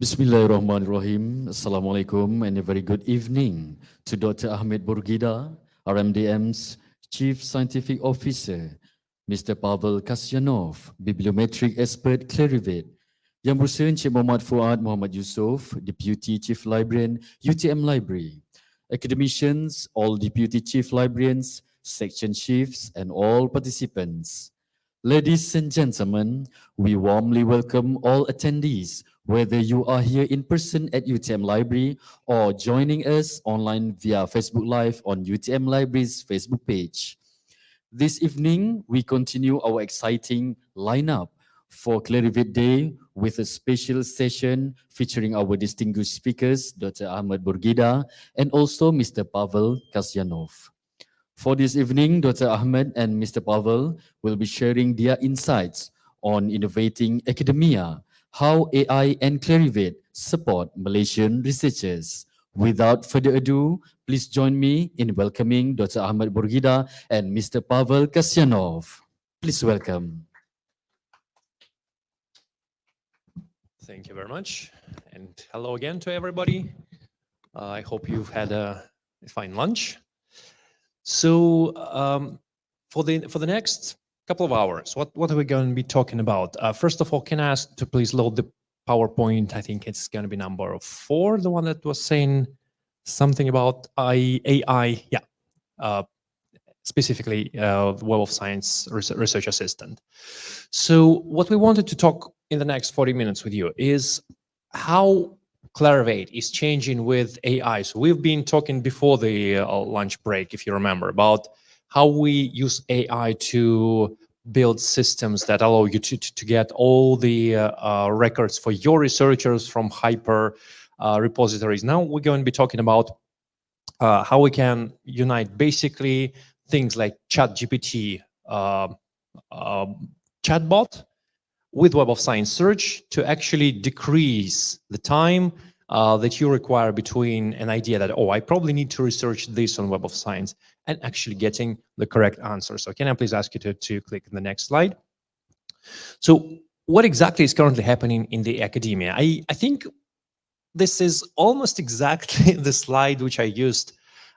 Bismillahirrahmanirrahim. Assalamualaikum and a very good evening to Dr. Ahmed Bourghida, RMDM's Chief Scientific Officer, Mr. Pavel Kasyanov, Bibliometric Expert Clarivate, Yang Bersama Encik Muhammad Fuad Muhammad Yusof, Deputy Chief Librarian, UTM Library, academicians, all Deputy Chief Librarians, section chiefs, and all participants. Ladies and gentlemen, we warmly welcome all attendees, whether you are here in person at UTM Library or joining us online via Facebook Live on UTM Library's Facebook page. This evening, we continue our exciting lineup for Clarivate Day with a special session featuring our distinguished speakers, Dr. Ahmed Bourghida and also Mr. Pavel Kasyanov. For this evening, Dr. Ahmed and Mr. Pavel will be sharing their insights on Innovating Academia, how AI and Clarivate support Malaysian researchers. Without further ado, please join me in welcoming Dr. Ahmed Bourghida and Mr. Pavel Kasyanov. Please welcome. Thank you very much. And hello again to everybody. I hope you've had a fine lunch. So for the next couple of hours, what are we going to be talking about? First of all, can I ask to please load the PowerPoint? I think it's going to be number 4, the one that was saying something about AI. Yeah, specifically the Web of Science Research Assistant. So what we wanted to talk in the next 40 minutes with you is how Clarivate is changing with AI. So we've been talking before the lunch break, if you remember, about how we use AI to build systems that allow you to get all the records for your researchers from hyper repositories. Now we're going to be talking about how we can unite basically things like ChatGPT chatbot with Web of Science search to actually decrease the time that you require between an idea that, oh, I probably need to research this on Web of Science and actually getting the correct answer. So can I please ask you to click on the next slide? So what exactly is currently happening in the academia? I think this is almost exactly the slide which I used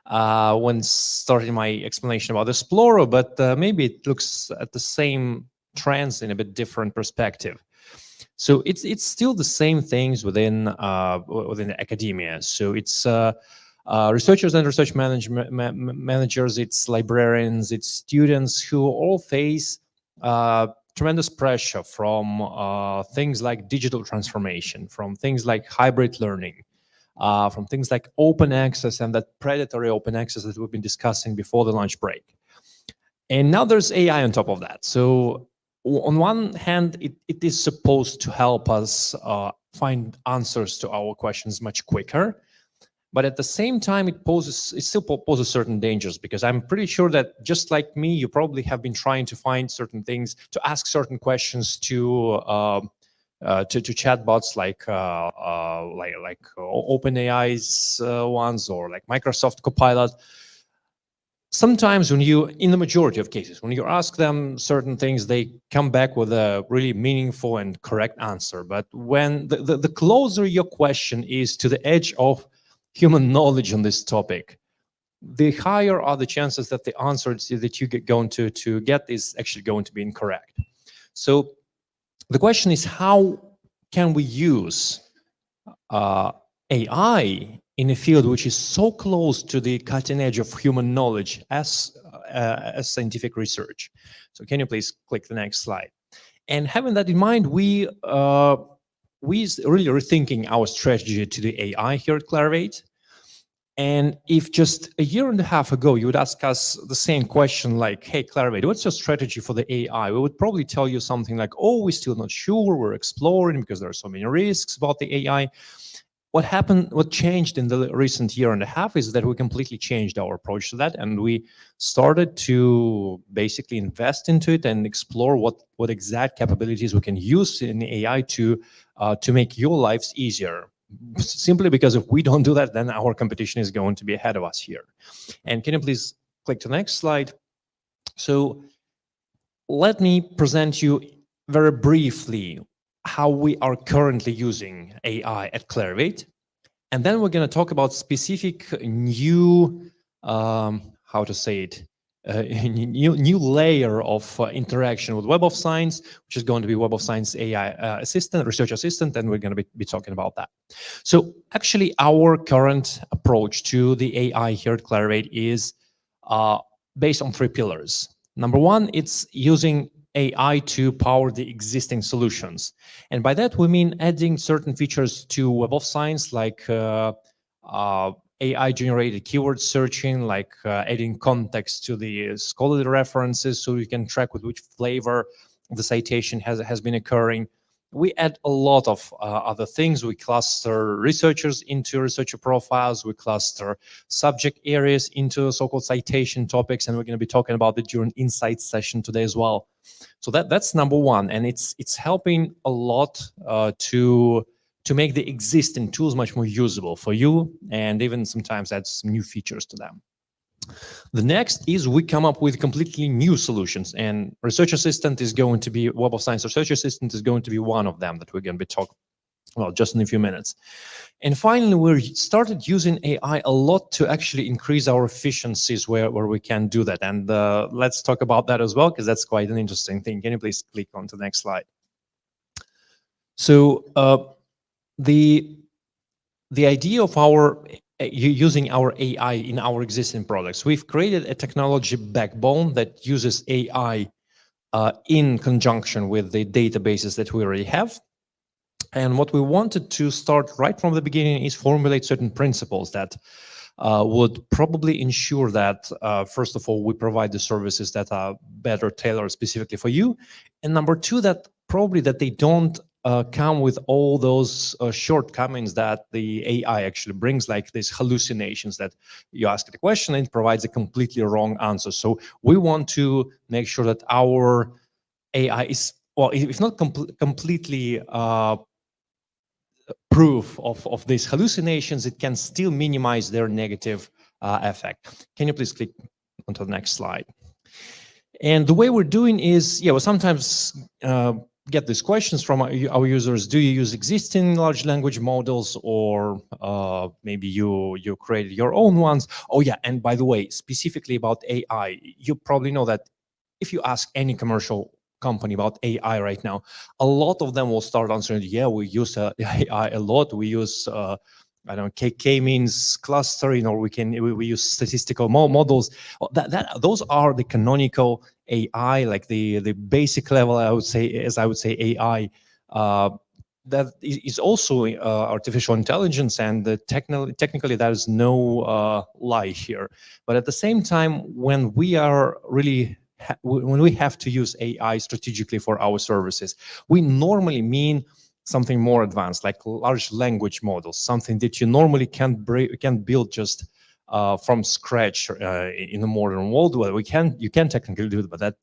when starting my explanation about Explorer, but maybe it looks at the same trends in a bit different perspective. So it's still the same things within academia. So it's researchers and research managers, it's librarians, it's students who all face tremendous pressure from things like digital transformation, from things like hybrid learning, from things like open access and that predatory open access that we've been discussing before the lunch break. And now there's AI on top of that. So on one hand, it is supposed to help us find answers to our questions much quicker. But at the same time, it still poses certain dangers, because I'm pretty sure that just like me, you probably have been trying to find certain things, to ask certain questions to chatbots like OpenAI's ones, or like Microsoft Copilot. Sometimes in the majority of cases, when you ask them certain things, they come back with a really meaningful and correct answer. But when the closer your question is to the edge of human knowledge on this topic, the higher are the chances that the answer that you going to get is actually going to be incorrect. So the question is, how can we use AI in a field which is so close to the cutting edge of human knowledge as scientific research? So can you please click the next slide? And having that in mind, we really rethinking our strategy to the AI here at Clarivate. And if just a year and a half ago, you would ask us the same question like, hey, Clarivate, what's your strategy for the AI? We would probably tell you something like, oh, we're still not sure, we're exploring because there are so many risks about the AI. What changed in the recent year and a half is that we completely changed our approach to that, and we started to basically invest into it and explore what exact capabilities we can use in AI to make your lives easier. Simply because if we don't do that, then our competition is going to be ahead of us here. And can you please click to the next slide? So let me present you very briefly how we are currently using AI at Clarivate. And then we're going to talk about specific new, how to say it, new layer of interaction with Web of Science, which is going to be Web of Science AI assistant, research assistant, and we're going to be talking about that. So actually, our current approach to the AI here at Clarivate is based on 3 pillars. Number one, it's using AI to power the existing solutions. And by that, we mean adding certain features to Web of Science, like AI-generated keyword searching, like adding context to the scholarly references so you can track with which flavor the citation has been occurring. We add a lot of other things. We cluster researchers into researcher profiles. We cluster subject areas into so-called citation topics, and we're going to be talking about it during Insights session today as well. So that's number one, and it's helping a lot to make the existing tools much more usable for you, and even sometimes add some new features to them. The next is we come up with completely new solutions, and Research Assistant is going to be, Web of Science Research Assistant is going to be one of them that we're going to be talking about just in a few minutes. And finally, we started using AI a lot to actually increase our efficiencies where we can do that. And let's talk about that as well, because that's quite an interesting thing. Can you please click on to the next slide? So the idea of our using our AI in our existing products, we've created a technology backbone that uses AI in conjunction with the databases that we already have. And what we wanted to start right from the beginning is formulate certain principles that would probably ensure that, first of all, we provide the services that are better tailored specifically for you. And number two, that probably that they don't come with all those shortcomings that the AI actually brings, like these hallucinations that you ask the question and it provides a completely wrong answer. So we want to make sure that our AI is, well, if not completely proof of these hallucinations, it can still minimize their negative effect. Can you please click onto the next slide? And the way we're doing is, yeah, we sometimes get these questions from our users. Do you use existing large language models, or maybe you created your own ones? Oh yeah, and by the way, specifically about AI, you probably know that if you ask any commercial company about AI right now, a lot of them will start answering, yeah, we use AI a lot. We use I don't know, k-means clustering, or we use statistical models. Those are the canonical AI, like the basic level, I would say AI. That is also artificial intelligence, and technically there is no lie here. But at the same time, when we are really when we have to use AI strategically for our services, we normally mean something more advanced, like large language models, something that you normally can't build just from scratch in the modern world. Well, you can technically do it, but that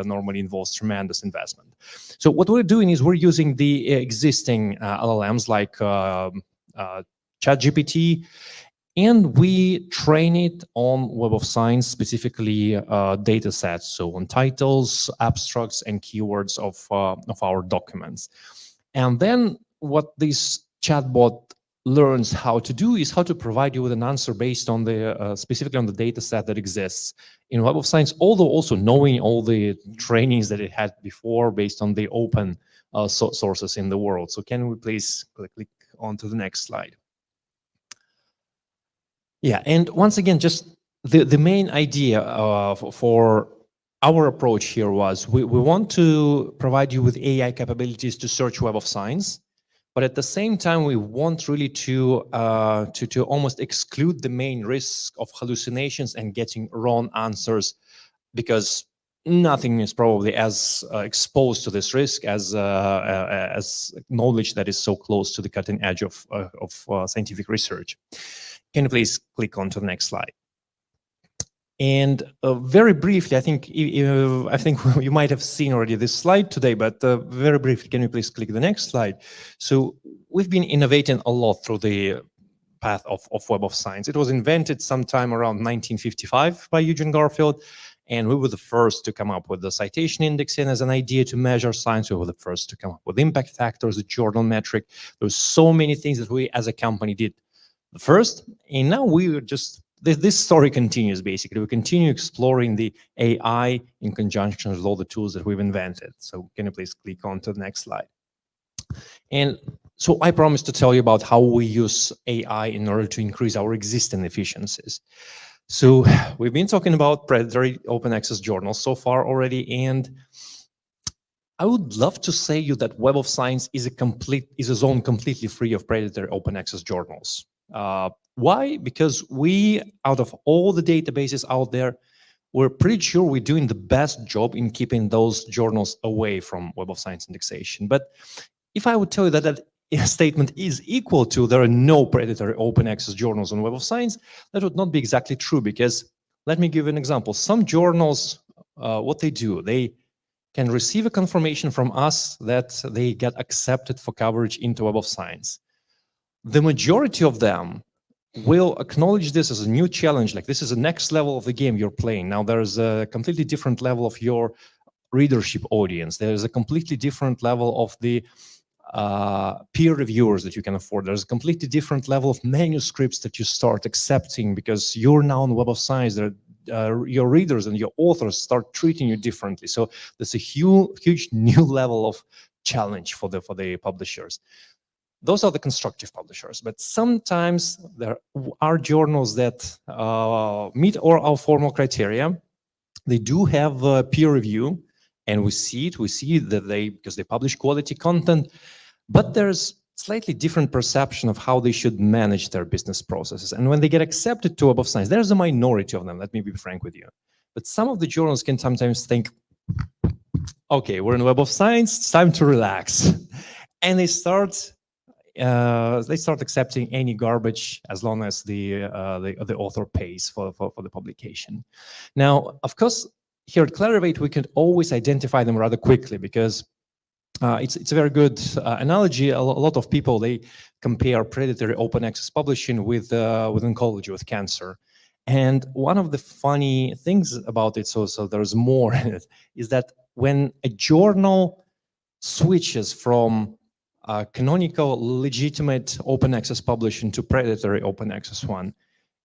normally involves tremendous investment. So what we're doing is we're using the existing LLMs like ChatGPT, and we train it on Web of Science, specifically data sets, so on titles, abstracts, and keywords of our documents. And then what this chatbot learns how to do is how to provide you with an answer based on the specifically on the data set that exists in Web of Science, although also knowing all the trainings that it had before based on the open sources in the world. So can we please click on to the next slide? Yeah, and once again, just the main idea for our approach here was we want to provide you with AI capabilities to search Web of Science, but at the same time, we want really to almost exclude the main risk of hallucinations and getting wrong answers, because nothing is probably as exposed to this risk as knowledge that is so close to the cutting edge of scientific research. Can you please click on to the next slide? And very briefly, I think you might have seen already this slide today, but very briefly, can you please click the next slide? So we've been innovating a lot through the path of Web of Science. It was invented sometime around 1955 by Eugene Garfield, And we were the first to come up with the citation indexing as an idea to measure science. We were the first to come up with impact factors, the journal metric. There's so many things that we as a company did the first. And now we are just, this story continues basically. We continue exploring the AI in conjunction with all the tools that we've invented. So can you please click on to the next slide? And so I promised to tell you about how we use AI in order to increase our existing efficiencies. So we've been talking about predatory open access journals so far already, and I would love to say you that Web of Science is a zone completely free of predatory open access journals. Why? Because we, out of all the databases out there, we're pretty sure we're doing the best job in keeping those journals away from Web of Science indexation. But if I would tell you that that statement is equal to there are no predatory open access journals on Web of Science, that would not be exactly true, because let me give you an example. Some journals, what they do, they can receive a confirmation from us that they get accepted for coverage into Web of Science. The majority of them will acknowledge this as a new challenge, like this is the next level of the game you're playing. Now there's a completely different level of your readership audience. There's a completely different level of the peer reviewers that you can afford. There's a completely different level of manuscripts that you start accepting because you're now on Web of Science. That your readers and your authors start treating you differently. So there's a huge new level of challenge for the publishers. Those are the constructive publishers, but sometimes there are journals that meet our formal criteria. They do have peer review, and we see that because they publish quality content, but there's slightly different perception of how they should manage their business processes. And when they get accepted to Web of Science, there's a minority of them, let me be frank with you. But some of the journals can sometimes think, okay, we're in Web of Science, it's time to relax. And they start accepting any garbage as long as the author pays for the publication. Now, of course, here at Clarivate, we can always identify them rather quickly, because it's a very good analogy. A lot of people, they compare predatory open access publishing with oncology, with cancer. And one of the funny things about it, so there's more in it, is that when a journal switches from canonical, legitimate open access publishing to predatory open access one,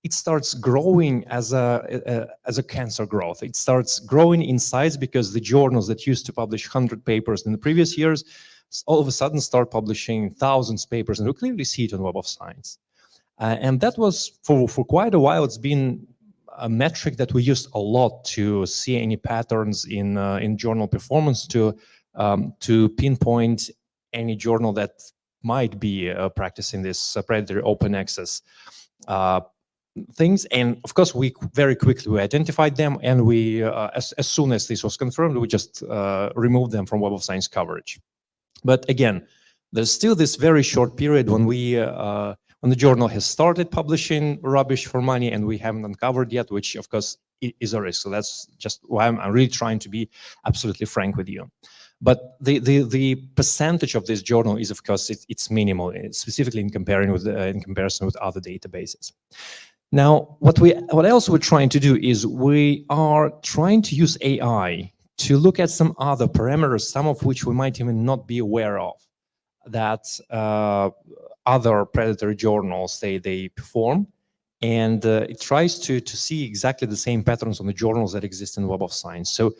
it starts growing as a cancer growth. It starts growing in size because the journals that used to publish 100 papers in the previous years all of a sudden start publishing thousands of papers, and we clearly see it on Web of Science. And that was for quite a while. It's been a metric that we used a lot to see any patterns in journal performance, to pinpoint any journal that might be practicing this predatory open access things. And of course, we very quickly identified them, and we, as soon as this was confirmed, we just removed them from Web of Science coverage. But again, there's still this very short period when when the journal has started publishing rubbish for money and we haven't uncovered yet, which of course is a risk. So that's just why I'm really trying to be absolutely frank with you. But the percentage of this journal is, of course, it's minimal, specifically in comparison with other databases. Now, what else we're trying to do is we are trying to use AI to look at some other parameters, some of which we might even not be aware of, that other predatory journals they perform, and it tries to see exactly the same patterns on the journals that exist in Web of Science. So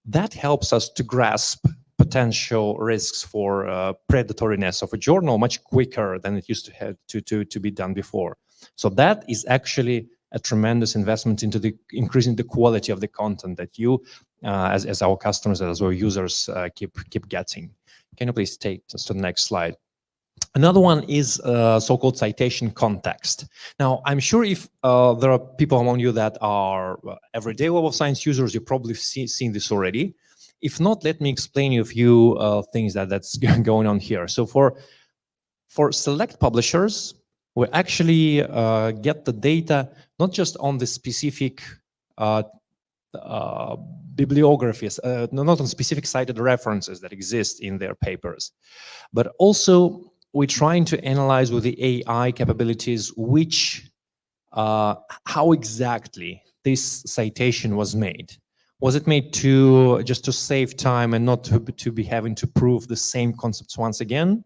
that helps us to grasp potential risks for predatoriness of a journal much quicker than it used to have to be done before. So that is actually a tremendous investment into increasing the quality of the content that you, as our customers, as our users, keep getting. Can you please take us to the next slide? Another one is so-called citation context. Now, I'm sure if there are people among you that are everyday Web of Science users, you've probably seen this already. If not, let me explain you a few things that's going on here. So for select publishers, we actually get the data not just on the specific bibliographies, not on specific cited references that exist in their papers, but also we're trying to analyze with the AI capabilities how exactly this citation was made. Was it made to just to save time and not to be having to prove the same concepts once again?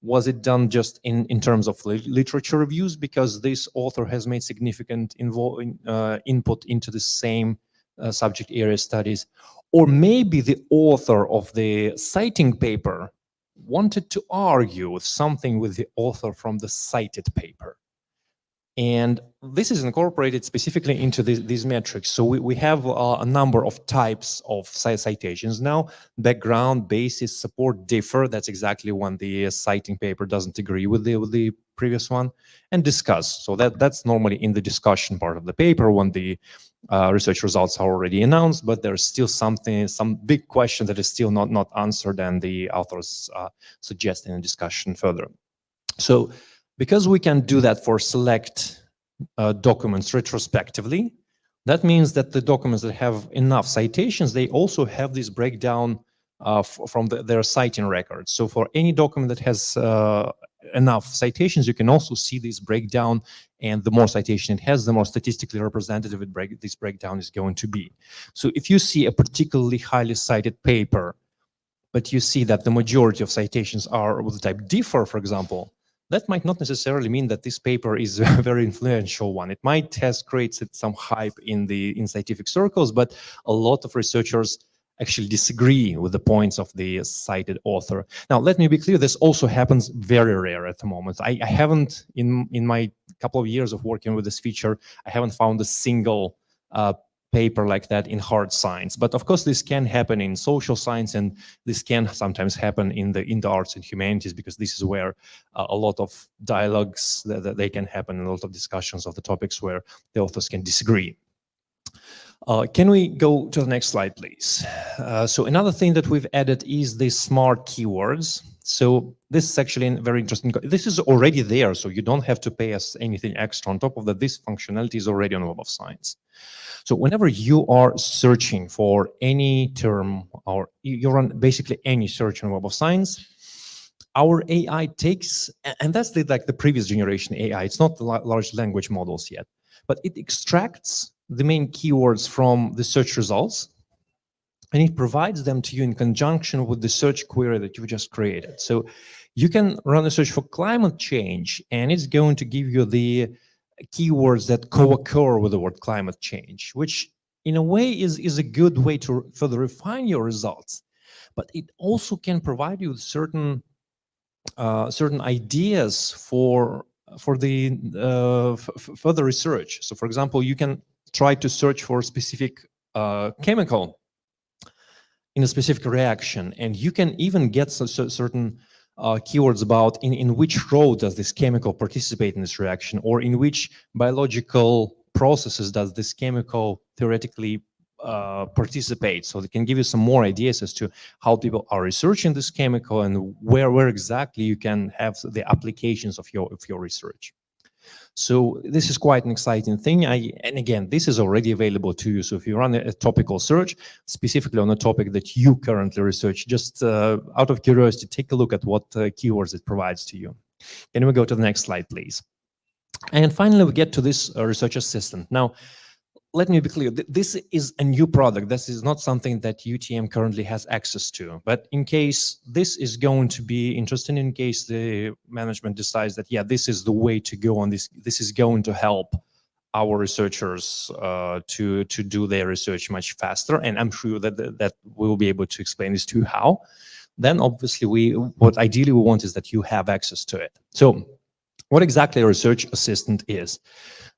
Was it done just in terms of literature reviews because this author has made significant input into the same subject area studies? Or maybe the author of the citing paper wanted to argue with something with the author from the cited paper. And this is incorporated specifically into these metrics. So we have a number of types of citations now. Background, basis, support differ. That's exactly when the citing paper doesn't agree with the previous one. And discuss. So that's normally in the discussion part of the paper when the research results are already announced, but there's still some big question that is still not answered, and the authors suggest in a discussion further. So because we can do that for select documents retrospectively, that means that the documents that have enough citations, they also have this breakdown from their citing records. So for any document that has enough citations, you can also see this breakdown, and the more citation it has, the more statistically representative this breakdown is going to be. So if you see a particularly highly cited paper, but you see that the majority of citations are of the type differ, for example, that might not necessarily mean that this paper is a very influential one. It might has created some hype in scientific circles, but a lot of researchers actually disagree with the points of the cited author. Now, let me be clear, this also happens very rare at the moment. I haven't, in my couple of years of working with this feature, I haven't found a single paper like that in hard science. But of course, this can happen in social science, and this can sometimes happen in the arts and humanities, because this is where a lot of dialogues that they can happen, and a lot of discussions of the topics where the authors can disagree. Can we go to the next slide, please? So another thing that we've added is the smart keywords. So this is actually very interesting. This is already there, so you don't have to pay us anything extra. On top of that, this functionality is already on Web of Science. So whenever you are searching for any term, or you run basically any search on Web of Science, our AI takes, and that's like the previous generation AI, it's not the large language models yet, but it extracts the main keywords from the search results, and it provides them to you in conjunction with the search query that you just created. So you can run a search for climate change, and it's going to give you the keywords that co-occur with the word climate change, which in a way is a good way to further refine your results. But it also can provide you with certain ideas for the further research. So for example, you can try to search for a specific chemical in a specific reaction, and you can even get certain keywords about in which role does this chemical participate in this reaction, or in which biological processes does this chemical theoretically participate. So they can give you some more ideas as to how people are researching this chemical, and where exactly you can have the applications of your research. So this is quite an exciting thing. And again, this is already available to you. So if you run a topical search, specifically on a topic that you currently research, just out of curiosity, take a look at what keywords it provides to you. Can we go to the next slide, please? And finally, we get to this research assistant. Now, let me be clear, this is a new product. This is not something that UTM currently has access to. But in case this is going to be interesting, in case the management decides that, yeah, this is the way to go on, this is going to help our researchers to do their research much faster, and I'm sure that we will be able to explain this to you how, then obviously what ideally we want is that you have access to it. So what exactly a research assistant is?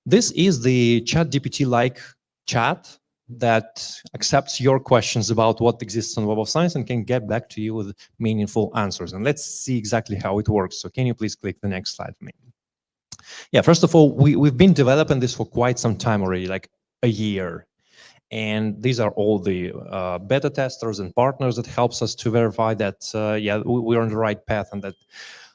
This is the ChatGPT-like chat that accepts your questions about what exists on Web of Science and can get back to you with meaningful answers. And let's see exactly how it works. So can you please click the next slide for me? Yeah, first of all, we've been developing this for quite some time already, like a year. And these are all the beta testers and partners that helps us to verify that, yeah, we're on the right path, and that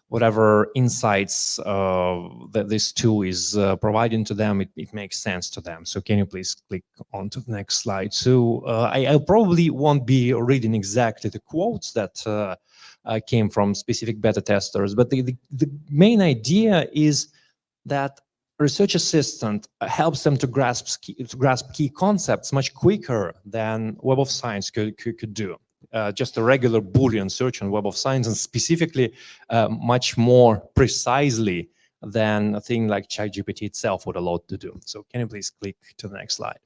whatever insights that this tool is providing to them, it makes sense to them. So can you please click on to the next slide? So I probably won't be reading exactly the quotes that came from specific beta testers, but the main idea is that research assistant helps them to grasp key concepts much quicker than Web of Science could do. Just a regular Boolean search on Web of Science, and specifically much more precisely than a thing like ChatGPT itself would allow to do. So can you please click to the next slide?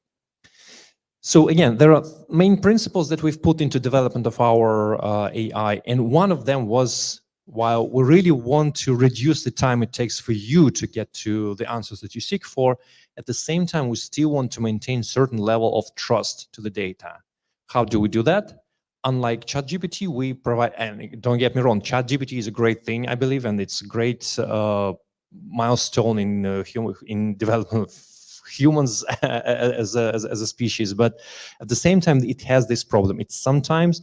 So again, there are main principles that we've put into development of our AI, and one of them was, while we really want to reduce the time it takes for you to get to the answers that you seek for, at the same time, we still want to maintain certain level of trust to the data. How do we do that? Unlike ChatGPT, we provide, and don't get me wrong, ChatGPT is a great thing, I believe, and it's a great milestone in development of humans as a species. But at the same time, it has this problem. It's sometimes,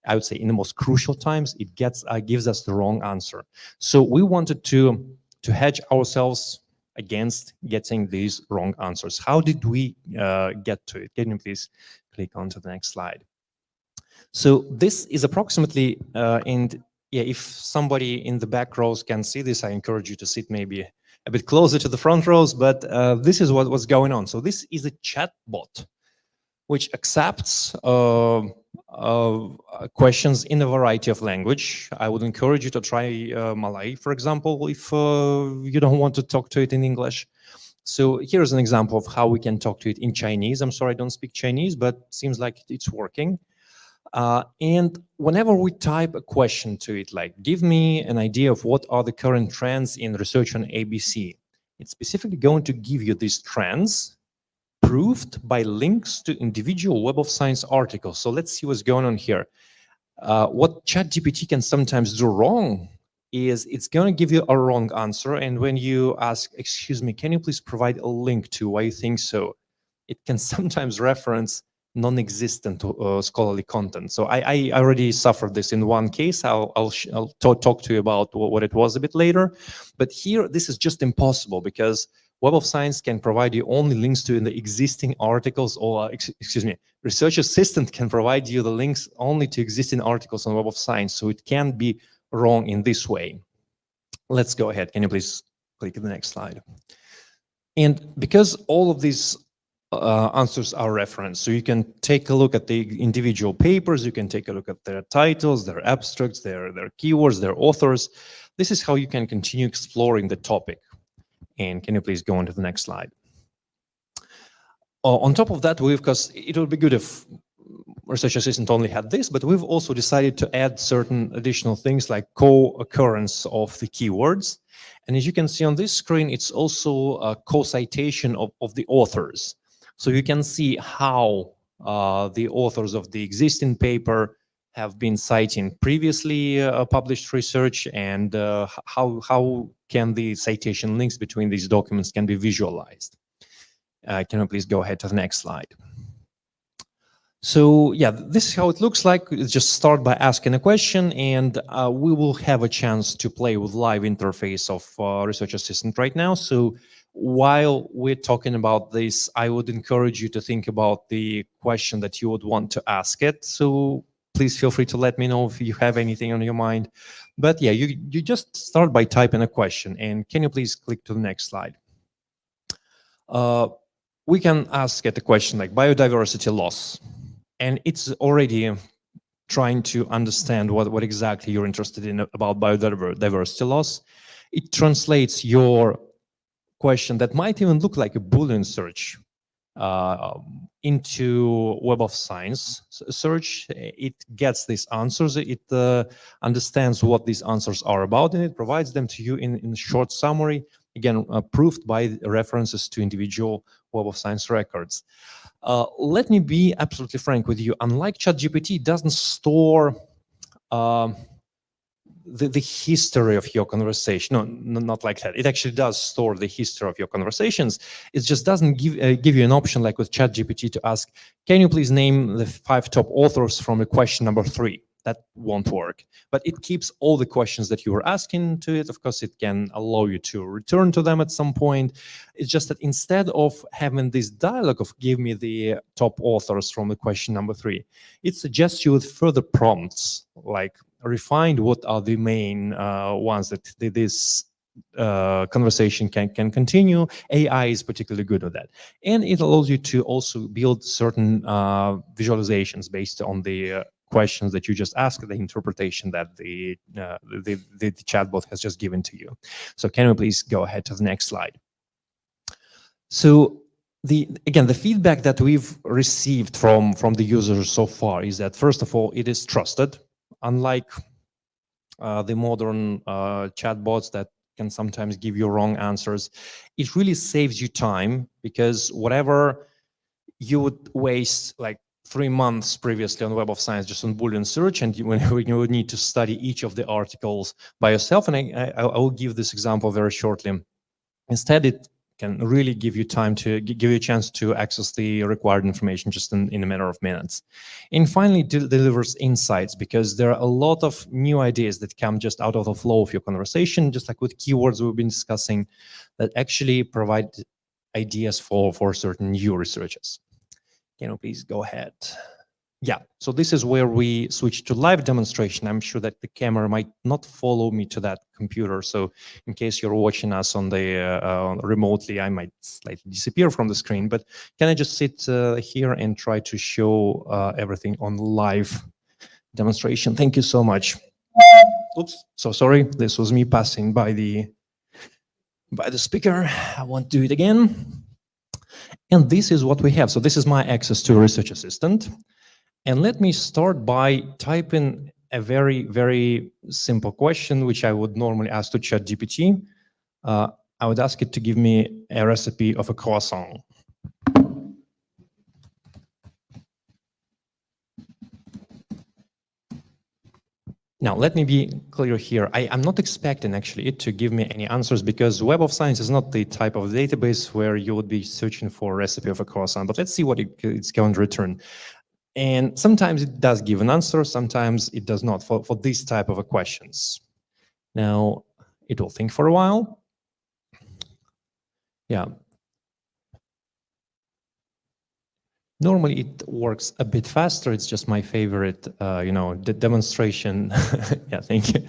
I would say, in the most crucial times, it gives us the wrong answer. So we wanted to hedge ourselves against getting these wrong answers. How did we get to it? Can you please click on to the next slide? So this is approximately, and yeah, if somebody in the back rows can see this, I encourage you to sit maybe a bit closer to the front rows, but this is what's going on. So this is a chatbot which accepts questions in a variety of language. I would encourage you to try Malay, for example, if you don't want to talk to it in English. So here's an example of how we can talk to it in Chinese. I'm sorry, I don't speak Chinese, but seems like it's working. And whenever we type a question to it, like, give me an idea of what are the current trends in research on ABC, it's specifically going to give you these trends proved by links to individual Web of Science articles. So let's see what's going on here. What ChatGPT can sometimes do wrong is it's going to give you a wrong answer. And when you ask, excuse me, can you please provide a link to why you think so? It can sometimes reference non-existent scholarly content. So I already suffered this in one case. I'll talk to you about what it was a bit later. But here, this is just impossible because Web of Science can provide you only links to the existing articles, or excuse me, Research Assistant can provide you the links only to existing articles on Web of Science. So it can be wrong in this way. Let's go ahead. Can you please click the next slide? And because all of these answers are referenced, so you can take a look at the individual papers, you can take a look at their titles, their abstracts, their keywords, their authors. This is how you can continue exploring the topic. And can you please go on to the next slide? On top of that, because it would be good if Research Assistant only had this, but we've also decided to add certain additional things like co-occurrence of the keywords. And as you can see on this screen, it's also a co-citation of the authors. So you can see how the authors of the existing paper have been citing previously published research, and how can the citation links between these documents can be visualized. Can you please go ahead to the next slide? So yeah, this is how it looks like. Just start by asking a question, and we will have a chance to play with live interface of Research Assistant right now. So while we're talking about this, I would encourage you to think about the question that you would want to ask it. So please feel free to let me know if you have anything on your mind. But yeah, you just start by typing a question, and can you please click to the next slide? We can ask it a question like biodiversity loss. And it's already trying to understand what exactly you're interested in about biodiversity loss. It translates your question that might even look like a Boolean search into Web of Science search. It gets these answers. It understands what these answers are about, and it provides them to you in a short summary, again, proved by references to individual Web of Science records. Let me be absolutely frank with you. Unlike ChatGPT, it doesn't store the history of your conversation. No, not like that. It actually does store the history of your conversations. It just doesn't give you an option like with ChatGPT to ask, can you please name the 5 top authors from the question number 3? That won't work. But it keeps all the questions that you were asking to it. Of course, it can allow you to return to them at some point. It's just that instead of having this dialogue of give me the top authors from the question number 3, it suggests you with further prompts, like refined what are the main ones that this conversation can continue. AI is particularly good at that. And it allows you to also build certain visualizations based on the questions that you just asked, the interpretation that the chatbot has just given to you. So can we please go ahead to the next slide? So again, the feedback that we've received from the users so far is that, first of all, it is trusted, unlike the modern chatbots that can sometimes give you wrong answers. It really saves you time, because whatever you would waste like 3 months previously on Web of Science just on Boolean search, and when you would need to study each of the articles by yourself, and I will give this example very shortly. Instead, it can really give you time to give you a chance to access the required information just in a matter of minutes. And finally, delivers insights, because there are a lot of new ideas that come just out of the flow of your conversation, just like with keywords we've been discussing, that actually provide ideas for certain new researchers. Can you please go ahead? Yeah, so this is where we switch to live demonstration. I'm sure that the camera might not follow me to that computer. So in case you're watching us on the remotely, I might slightly disappear from the screen, but can I just sit here and try to show everything on live demonstration? Thank you so much. Oops, so sorry. This was me passing by the speaker. I won't do it again. And this is what we have. So this is my access to a research assistant. And let me start by typing a very, very simple question, which I would normally ask to ChatGPT. I would ask it to give me a recipe of a croissant. Now, let me be clear here. I'm not expecting actually it to give me any answers, because Web of Science is not the type of database where you would be searching for a recipe of a croissant. But let's see what it's going to return. And sometimes it does give an answer, sometimes it does not for this type of questions. Now, it will think for a while. Yeah. Normally it works a bit faster. It's just my favorite, the demonstration. Yeah, thank you.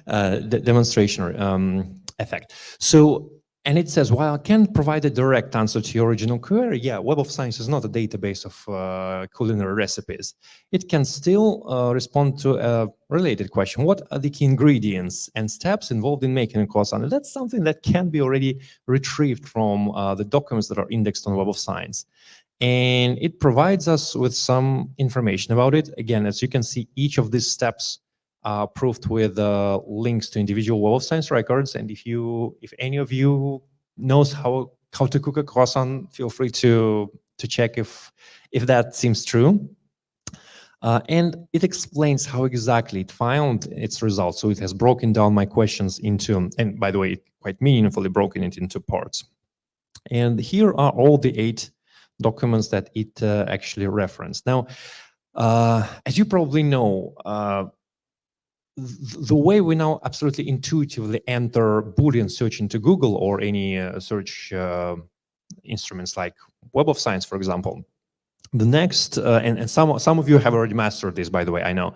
The demonstration effect. So, and it says, while I can't provide a direct answer to your original query, yeah, Web of Science is not a database of culinary recipes. It can still respond to a related question. What are the key ingredients and steps involved in making a croissant? And that's something that can be already retrieved from the documents that are indexed on Web of Science. And it provides us with some information about it. Again, as you can see, each of these steps proved with links to individual Web of Science records. And if any of you knows how to cook a croissant, feel free to check if that seems true. And it explains how exactly it found its results. So it has broken down my questions into, and by the way, quite meaningfully broken it into parts. And here are all the 8 documents that it actually referenced. Now, as you probably know, the way we now absolutely intuitively enter Boolean search into Google or any search instruments like Web of Science, for example, the next, and some of you have already mastered this, by the way, I know.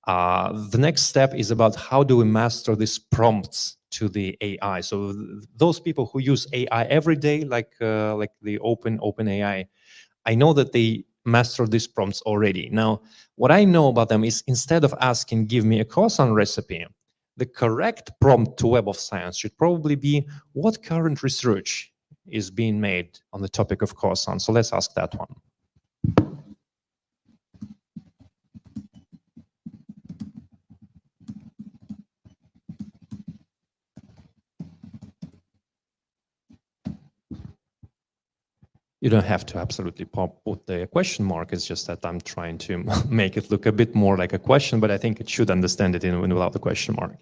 The next step is about how do we master these prompts to the AI. So those people who use AI every day, like the open AI, I know that they master these prompts already. Now, what I know about them is, instead of asking, give me a croissant recipe, the correct prompt to Web of Science should probably be, what current research is being made on the topic of croissant? So let's ask that one. You don't have to absolutely put the question mark. It's just that I'm trying to make it look a bit more like a question, but I think it should understand it without the question mark.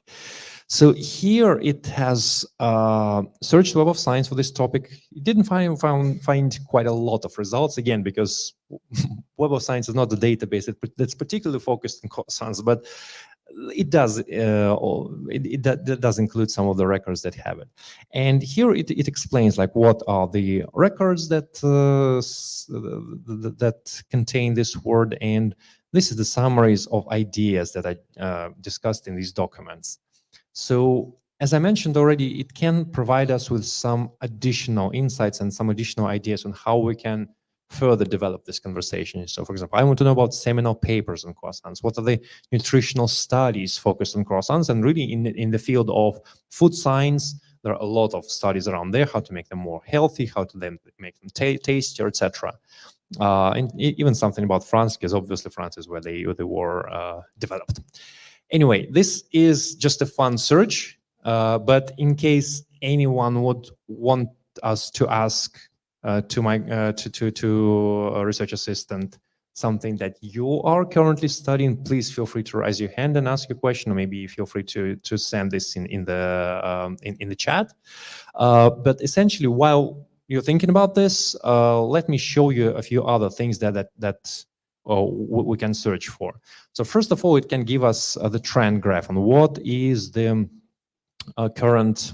So here it has searched Web of Science for this topic. It didn't find quite a lot of results, again, because Web of Science is not the database that's particularly focused on croissants, but it does it does include some of the records that have it. And here it explains like what are the records that that contain this word, and this is the summaries of ideas that I discussed in these documents. So as I mentioned already, it can provide us with some additional insights and some additional ideas on how we can further develop this conversation. So for example, I want to know about seminal papers on croissants. What are the nutritional studies focused on croissants? And really in the field of food science, there are a lot of studies around there, how to make them more healthy, how to make them tastier, etc. And even something about France, because obviously France is where they were developed. Anyway, this is just a fun search, but in case anyone would want us to ask to a research assistant something that you are currently studying, please feel free to raise your hand and ask a question, or maybe feel free to send this in the chat. But essentially, while you're thinking about this, let me show you a few other things that we can search for. So first of all, it can give us the trend graph on what is the current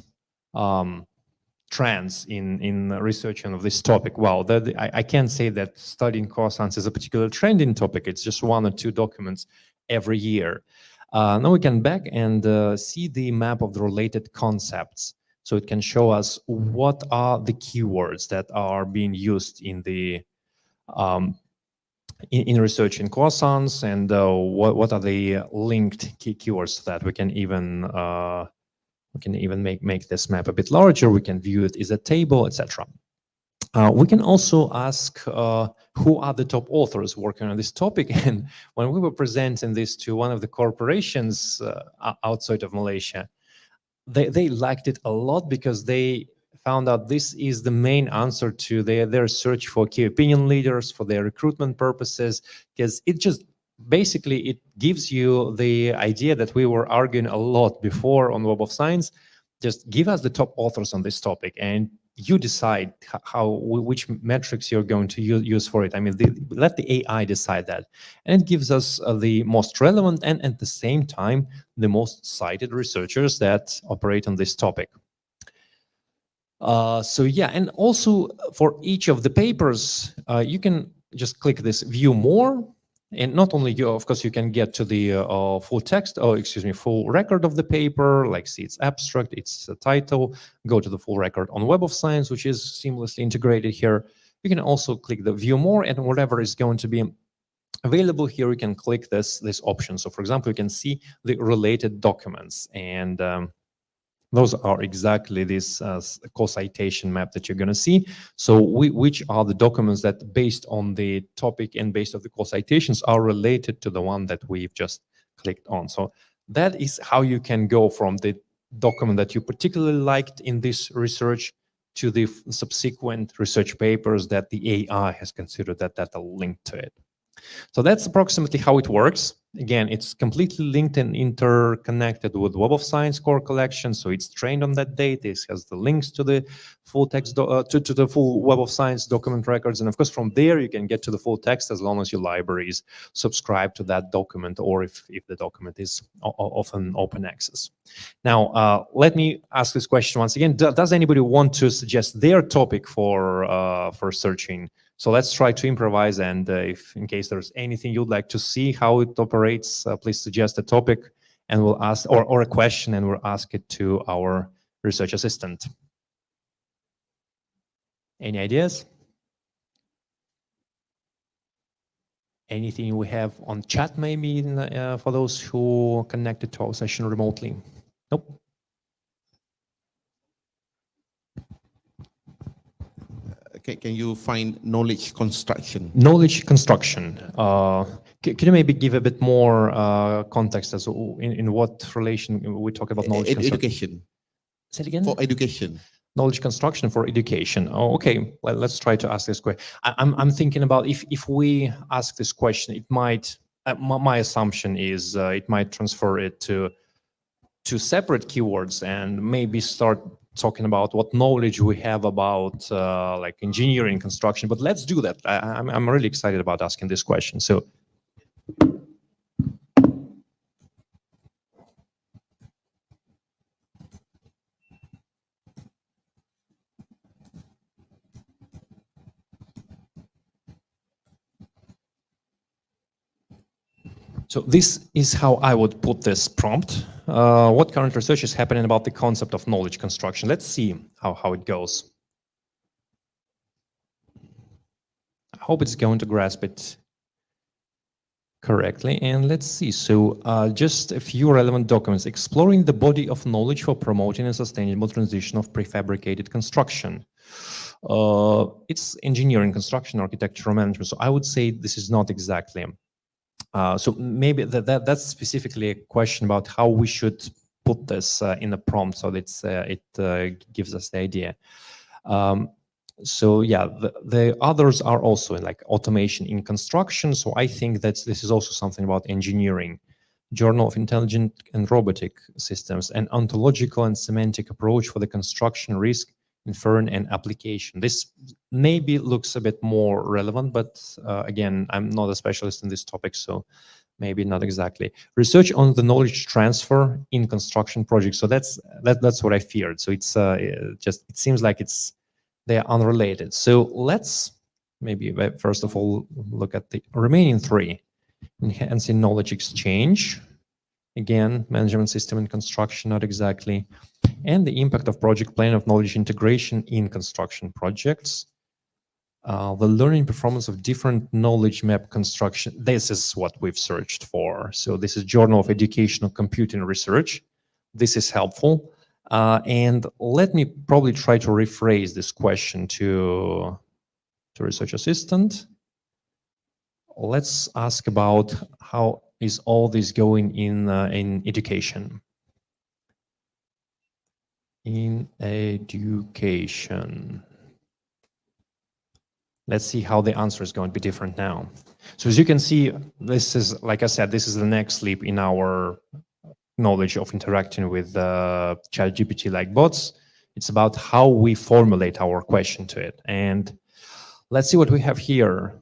trends in researching of this topic. Well, I can't say that studying croissants is a particular trending topic. It's just 1 or 2 documents every year. Now we can back and see the map of the related concepts. So it can show us what are the keywords that are being used in the in research in croissants, and what are the linked keywords to that. We can even make this map a bit larger. We can view it as a table, etc. We can also ask who are the top authors working on this topic. And when we were presenting this to one of the corporations outside of Malaysia, they liked it a lot because they found out this is the main answer to their search for key opinion leaders for their recruitment purposes, because it just basically it gives you the idea that we were arguing a lot before on Web of Science. Just give us the top authors on this topic and you decide which metrics you're going to use for it. I mean, let the AI decide that. And it gives us the most relevant and at the same time, the most cited researchers that operate on this topic. So yeah, and also for each of the papers, you can just click this view more. And not only you, of course, you can get to the full text, full record of the paper, like see its abstract, its title, go to the full record on Web of Science, which is seamlessly integrated here. You can also click the view more, and whatever is going to be available here, you can click this option. So for example, you can see the related documents, and those are exactly this co-citation map that you're going to see. So which are the documents that, based on the topic and based on the co-citations, are related to the one that we've just clicked on. So that is how you can go from the document that you particularly liked in this research to the subsequent research papers that the AI has considered that are linked to it. So that's approximately how it works. Again, it's completely linked and interconnected with Web of Science core collection. So it's trained on that data. It has the links to the full text, to the full Web of Science document records. And of course, from there, you can get to the full text as long as your library is subscribed to that document, or if the document is often open access. Now, let me ask this question once again. Does anybody want to suggest their topic for searching? So let's try to improvise, and if in case there's anything you'd like to see how it operates, please suggest a topic, and we'll ask, or a question, and we'll ask it to our research assistant. Any ideas? Anything we have on chat maybe for those who connected to our session remotely? Nope. Can you find knowledge construction? Knowledge construction. Can you maybe give a bit more context as in what relation we talk about knowledge construction? Education. Say it again? For education. Knowledge construction for education. Oh, okay. Well, let's try to ask this question. I'm thinking about if we ask this question, it might. My assumption is it might transfer it to separate keywords and maybe start talking about what knowledge we have about like engineering, construction. But let's do that. I'm really excited about asking this question. So. So this is how I would put this prompt. what current research is happening about the concept of knowledge construction. Let's see how it goes. I hope it's going to grasp it correctly. And let's see. So just a few relevant documents. Exploring the body of knowledge for promoting a sustainable transition of prefabricated construction. It's engineering, construction, architectural management. So I would say this is not exactly. So maybe that's specifically a question about how we should put this in the prompt so that it gives us the idea. So yeah, the others are also in like automation in construction. So I think that this is also something about engineering. Journal of Intelligent and Robotic Systems, an ontological and semantic approach for the construction risk, inference and application. This maybe looks a bit more relevant, but again, I'm not a specialist in this topic, so maybe not exactly. Research on the knowledge transfer in construction projects. So that's what I feared. So it's just, it seems like they're unrelated. So let's maybe first of all look at the remaining three. Enhancing knowledge exchange. Again, management system in construction, not exactly. And the impact of project plan of knowledge integration in construction projects. The learning performance of different knowledge map construction. This is what we've searched for. So this is Journal of Educational Computing Research. This is helpful. And let me probably try to rephrase this question to research assistant. Let's ask about how is all this going in education. In education. Let's see how the answer is going to be different now. So as you can see, this is, like I said, this is the next leap in our knowledge of interacting with ChatGPT-like bots. It's about how we formulate our question to it. And let's see what we have here.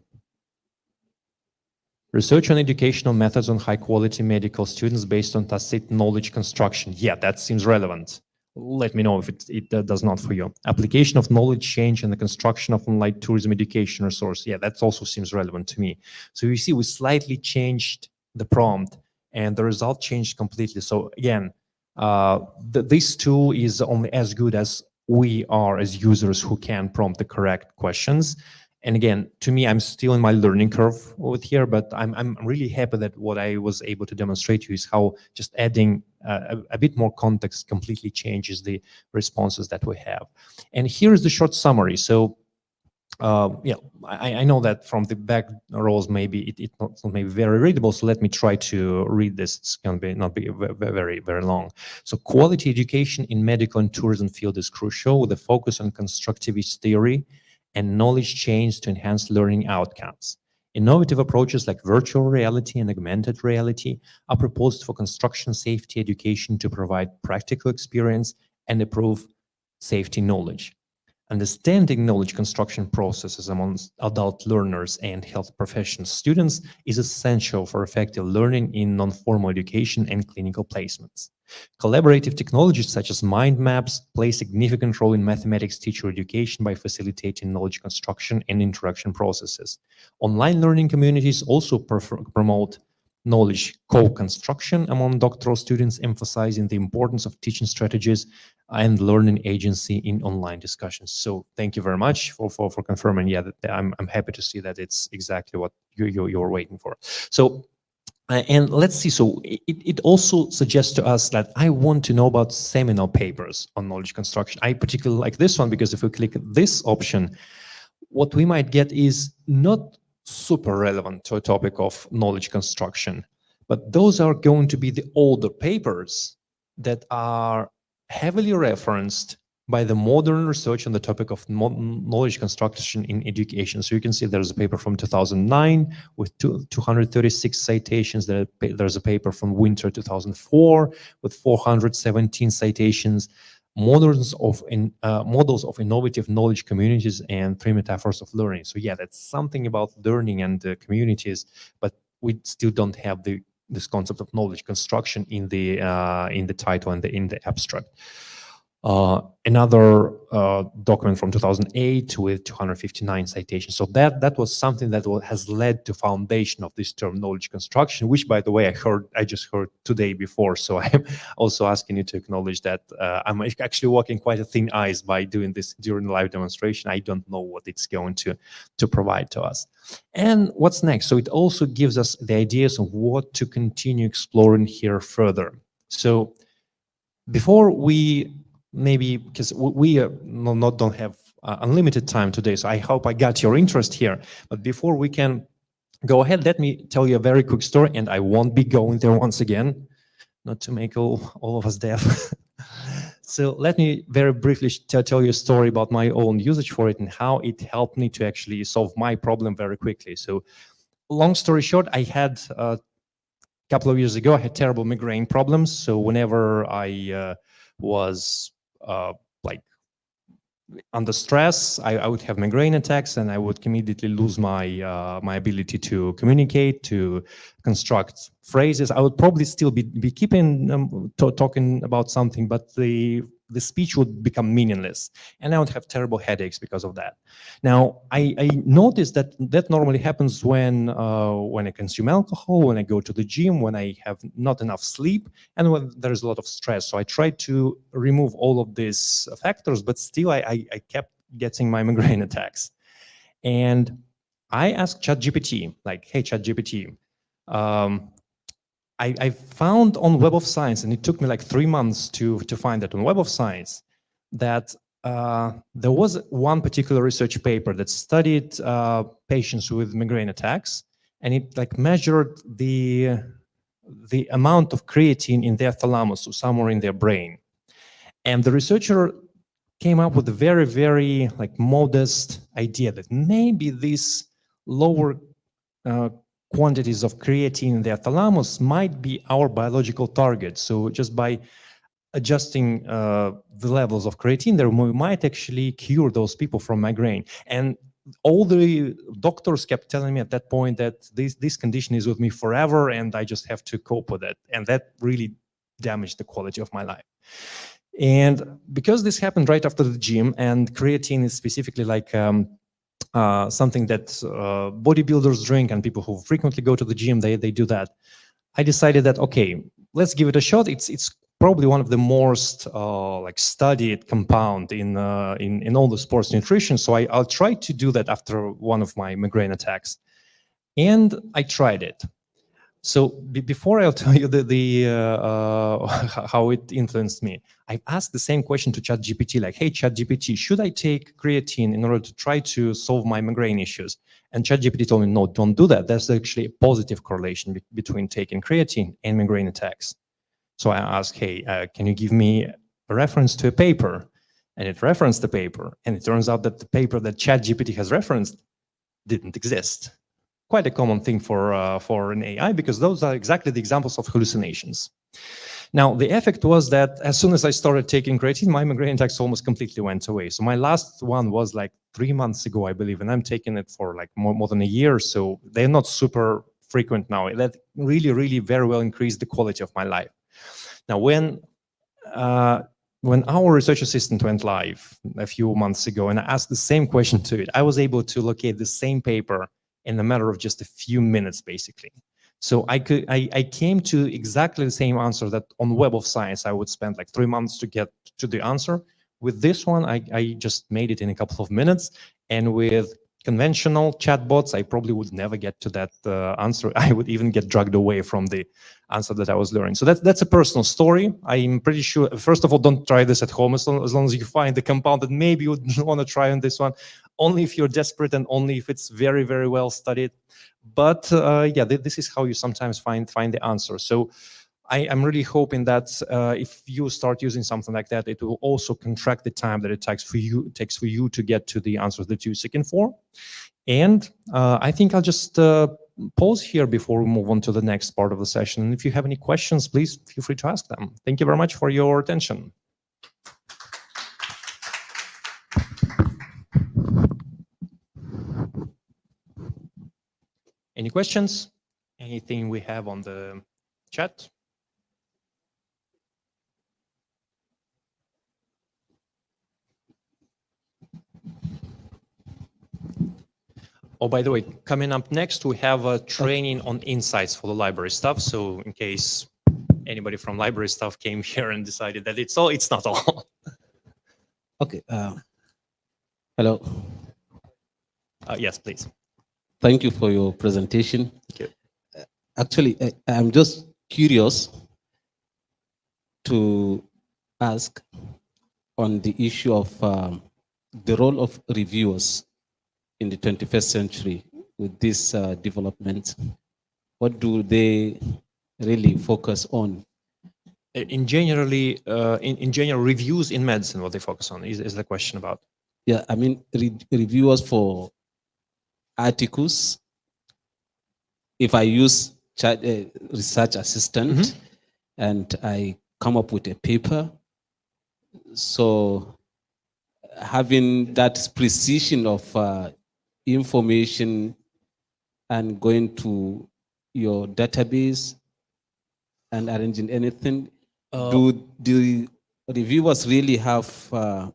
Research on educational methods on high-quality medical students based on tacit knowledge construction. Yeah, that seems relevant. Let me know if it does not for you. Application of knowledge change and the construction of online tourism education resource. Yeah, that also seems relevant to me. So you see, we slightly changed the prompt and the result changed completely. So again, this tool is only as good as we are as users who can prompt the correct questions. And again, to me, I'm still in my learning curve with here, but I'm really happy that what I was able to demonstrate to you is how just adding a bit more context completely changes the responses that we have. And here is the short summary. So yeah, I know that from the back rows, maybe it's not maybe very readable. So let me try to read this. It's going to not be very long. So quality education in medical and tourism field is crucial with a focus on constructivist theory and knowledge change to enhance learning outcomes. Innovative approaches like virtual reality and augmented reality are proposed for construction safety education to provide practical experience and improve safety knowledge. Understanding knowledge construction processes amongst adult learners and health profession students is essential for effective learning in non-formal education and clinical placements. Collaborative technologies such as mind maps play a significant role in mathematics teacher education by facilitating knowledge construction and interaction processes. Online learning communities also promote knowledge co-construction among doctoral students, emphasizing the importance of teaching strategies and learning agency in online discussions. So thank you very much for confirming. Yeah, I'm happy to see that it's exactly what you're waiting for. So and let's see, so it also suggests to us that I want to know about seminal papers on knowledge construction. I particularly like this one because if we click this option, what we might get is not super relevant to a topic of knowledge construction, but those are going to be the older papers that are heavily referenced by the modern research on the topic of knowledge construction in education. So you can see there's a paper from 2009 with 236 citations. There's a paper from winter 2004 with 417 citations. Models of innovative knowledge communities and 3 metaphors of learning. So yeah, that's something about learning and communities, but we still don't have this concept of knowledge construction in the title and in the abstract. Another document from 2008 with 259 citations. So that was something that has led to foundation of this term knowledge construction, which, by the way, I just heard today before. So I'm also asking you to acknowledge that I'm actually walking quite a thin ice by doing this during the live demonstration. I don't know what it's going to provide to us. And what's next? So it also gives us the ideas of what to continue exploring here further. So before we maybe, because we don't have unlimited time today, so I hope I got your interest here. But before we can go ahead, let me tell you a very quick story, and I won't be going there once again, not to make all of us deaf. So let me very briefly tell you a story about my own usage for it and how it helped me to actually solve my problem very quickly. So long story short, I had a couple of years ago, I had terrible migraine problems. So whenever I was like under stress, I would have migraine attacks, and I would immediately lose my my ability to communicate, to construct phrases. I would probably still be keeping talking about something, but the speech would become meaningless, and I would have terrible headaches because of that. Now, I noticed that normally happens when I consume alcohol, when I go to the gym, when I have not enough sleep, and when there's a lot of stress. So I tried to remove all of these factors, but still I kept getting my migraine attacks. And I asked ChatGPT, like, hey, ChatGPT, I found on Web of Science, and it took me like 3 months to find that on Web of Science, that there was one particular research paper that studied patients with migraine attacks, and it like measured the amount of creatine in their thalamus, so somewhere in their brain. And the researcher came up with a very, very like modest idea that maybe these lower quantities of creatine in their thalamus might be our biological target. So just by adjusting the levels of creatine there, we might actually cure those people from migraine. And all the doctors kept telling me at that point that this condition is with me forever and I just have to cope with it. And that really damaged the quality of my life. And because this happened right after the gym, and creatine is specifically like something that bodybuilders drink, and people who frequently go to the gym, they do that. I decided that, okay, let's give it a shot. It's probably one of the most like studied compound in all the sports nutrition. So I'll try to do that after one of my migraine attacks. And I tried it. So before I'll tell you how it influenced me, I asked the same question to ChatGPT, like, hey, ChatGPT, should I take creatine in order to try to solve my migraine issues? And ChatGPT told me, no, don't do that. There's actually a positive correlation between taking creatine and migraine attacks. So I asked, hey, can you give me a reference to a paper? And it referenced the paper. And it turns out that the paper that ChatGPT has referenced didn't exist. Quite a common thing for an AI, because those are exactly the examples of hallucinations. Now, the effect was that as soon as I started taking creatine, my migraine attacks almost completely went away. So my last one was like 3 months ago, I believe, and I'm taking it for like more than a year. So they're not super frequent now. That really, really very well increased the quality of my life. Now, when our research assistant went live a few months ago, and I asked the same question to it, I was able to locate the same paper in a matter of just a few minutes, basically. So I came to exactly the same answer that on Web of Science I would spend like 3 months to get to the answer. With this one, I just made it in a couple of minutes, and with conventional chatbots, I probably would never get to that answer. I would even get dragged away from the answer that I was learning. So that's a personal story. I'm pretty sure, first of all, don't try this at home as long as you find the compound that maybe you would want to try on this one, only if you're desperate and only if it's very, very well studied. But yeah, this is how you sometimes find the answer. So I'm really hoping that if you start using something like that, it will also contract the time that it takes for you to get to the answers that you're seeking for. And I think I'll just pause here before we move on to the next part of the session. And if you have any questions, please feel free to ask them. Thank you very much for your attention. Any questions? Anything we have on the chat? Oh, by the way, coming up next, we have a training on insights for the library staff. So in case anybody from library staff came here and decided that it's all, it's not all. Okay. Hello. Yes, please. Thank you for your presentation. Thank you. Actually, I'm just curious to ask on the issue of the role of reviewers in the 21st century with this development. What do they really focus on? In generally, in general, reviews in medicine, what they focus on is the question about. Yeah, I mean, reviewers for articles. If I use research assistant and I come up with a paper, so having that precision of information and going to your database and arranging anything, do the reviewers really have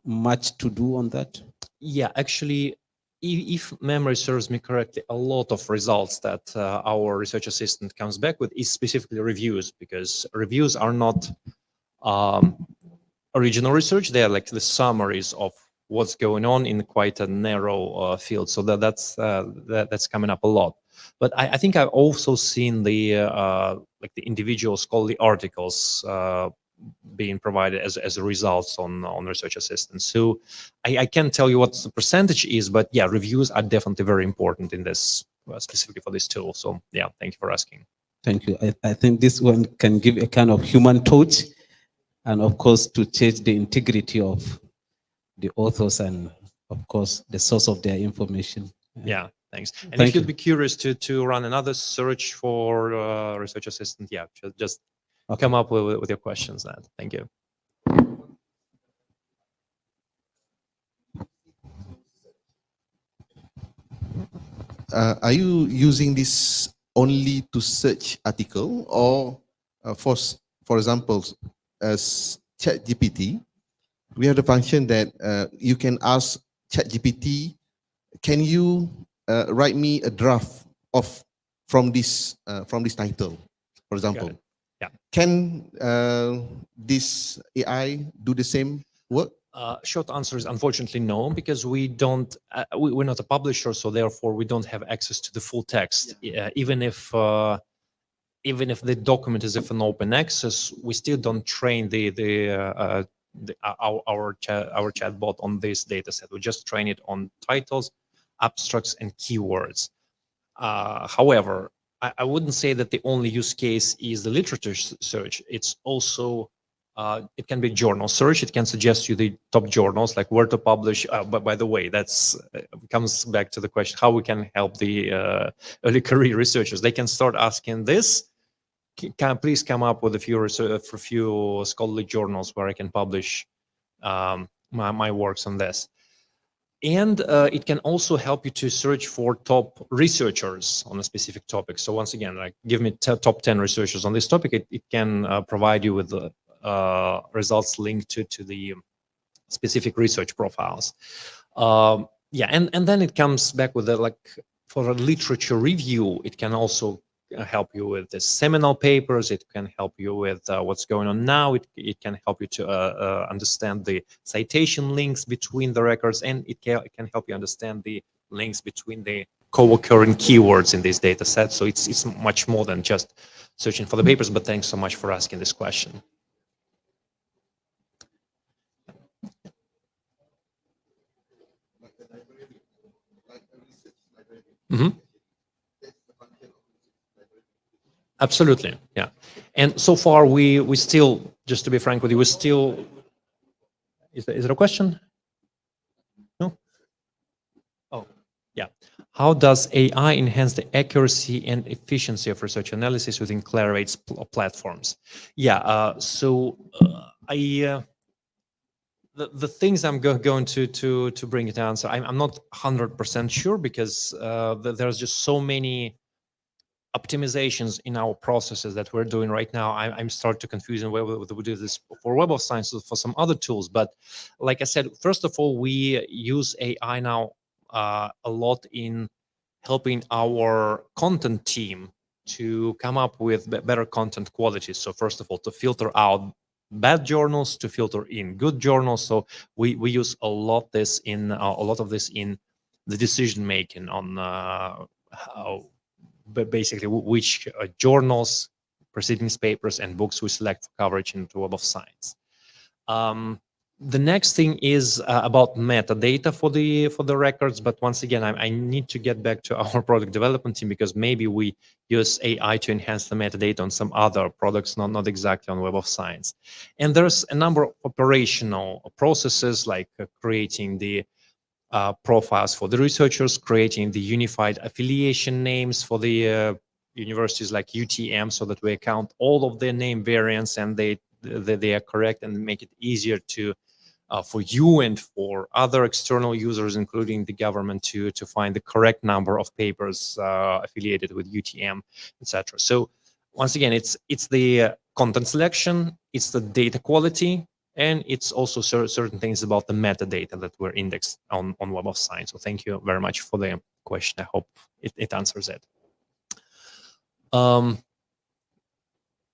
much to do on that? Yeah, actually, if memory serves me correctly, a lot of results that our research assistant comes back with is specifically reviews, because reviews are not original research. They are like the summaries of what's going on in quite a narrow field. So that's coming up a lot. But I think I've also seen the like the individual scholarly articles being provided as results on research assistants. So I can't tell you what the percentage is, but yeah, reviews are definitely very important in this, specifically for this tool. So yeah, thank you for asking. Thank you. I think this one can give a kind of human touch, and of course to change the integrity of the authors and of course the source of their information. Yeah, thanks. And Thank if you'd you. be curious to run another search for research assistant, yeah, just Okay. come up with your questions then. Thank you. Are you using this only to search article, or for example, as ChatGPT, we have the function that you can ask ChatGPT, can you write me a draft from this title, for example? it. Yeah. Can this AI do the same work? Short answer is unfortunately no, because we don't. We're not a publisher, so therefore we don't have access to the full text. Even if the document is an open access, we still don't train our chatbot on this data set. We just train it on titles, abstracts, and keywords. However, I wouldn't say that the only use case is the literature search. It's also it can be journal search. It can suggest you the top journals, like where to publish. But by the way, that's comes back to the question how we can help the early career researchers. They can start asking this. Please come up with a few scholarly journals where I can publish my works on this. And it can also help you to search for top researchers on a specific topic. So once again, like give me top 10 researchers on this topic. It can provide you with the results linked to the specific research profiles. Yeah, and then it comes back with like for a literature review, it can also help you with the seminal papers. It can help you with what's going on now. It can help you to understand the citation links between the records, and it can help you understand the links between the co-occurring keywords in this data set. So it's much more than just searching for the papers, but thanks so much for asking this question. Mm-hmm. Absolutely, yeah. And so far, we still, just to be frank with you, we still. Is it a question? No. Oh, yeah. How does AI enhance the accuracy and efficiency of research analysis within Clarivate's platforms? Yeah. So the things I'm going to bring it answer. I'm not 100% sure, because there's just so many optimizations in our processes that we're doing right now. I'm start to confuse whether we do this for Web of Science or for some other tools. But like I said, first of all, we use AI now a lot in helping our content team to come up with better content quality. So first of all, to filter out bad journals, to filter in good journals. So we use a lot of this in the decision making on how, basically which journals, proceedings papers, and books we select for coverage into Web of Science. The next thing is about metadata for the records, but once again, I need to get back to our product development team, because maybe we use AI to enhance the metadata on some other products, not exactly on Web of Science. And there's a number of operational processes, like creating the profiles for the researchers, creating the unified affiliation names for the universities like UTM, so that we account all of their name variants and they are correct, and make it easier to for you and for other external users, including the government, to find the correct number of papers affiliated with UTM, etc. So once again, it's the content selection, it's the data quality, and it's also certain things about the metadata that were indexed on Web of Science. So thank you very much for the question. I hope it answers it.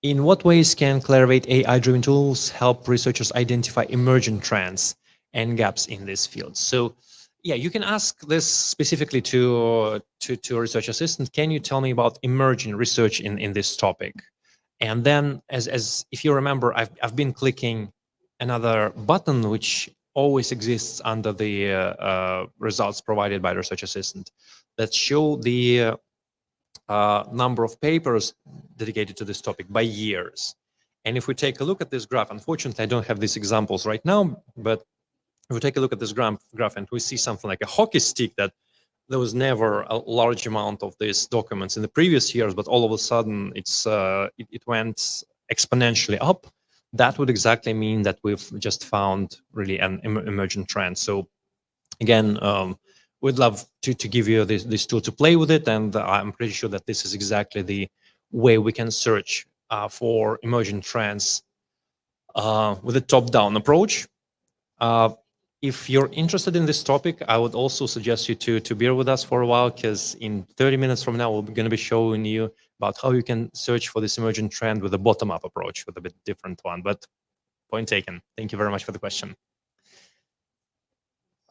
In what ways can Clarivate AI-driven tools help researchers identify emerging trends and gaps in this field? So, yeah, you can ask this specifically to a research assistant. Can you tell me about emerging research in this topic? And then, as if you remember, I've been clicking another button which always exists under the results provided by the research assistant that show the number of papers dedicated to this topic by years. And if we take a look at this graph, unfortunately, I don't have these examples right now, but if we take a look at this graph and we see something like a hockey stick, that there was never a large amount of these documents in the previous years, but all of a sudden it went exponentially up. That would exactly mean that we've just found really an emergent trend. So again, we'd love to give you this tool to play with it, and I'm pretty sure that this is exactly the way we can search for emerging trends with a top-down approach. If you're interested in this topic, I would also suggest you to bear with us for a while, because in 30 minutes from now, we're going to be showing you about how you can search for this emerging trend with a bottom-up approach, with a bit different one. But point taken. Thank you very much for the question.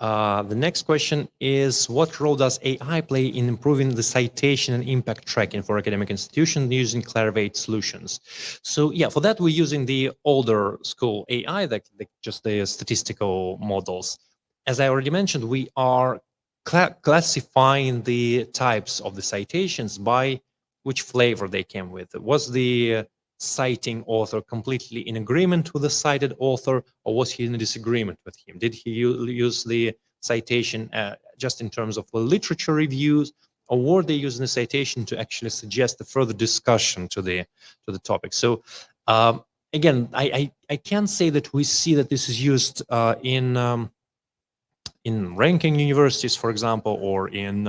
The next question is, what role does AI play in improving the citation and impact tracking for academic institutions using Clarivate solutions? So yeah, for that, we're using the older school AI, like just the statistical models. As I already mentioned, we are classifying the types of the citations by which flavor they came with. Was the citing author completely in agreement with the cited author, or was he in a disagreement with him? Did he use the citation just in terms of the literature reviews, or were they using the citation to actually suggest a further discussion to the topic? So again, I can't say that we see that this is used in ranking universities, for example, or in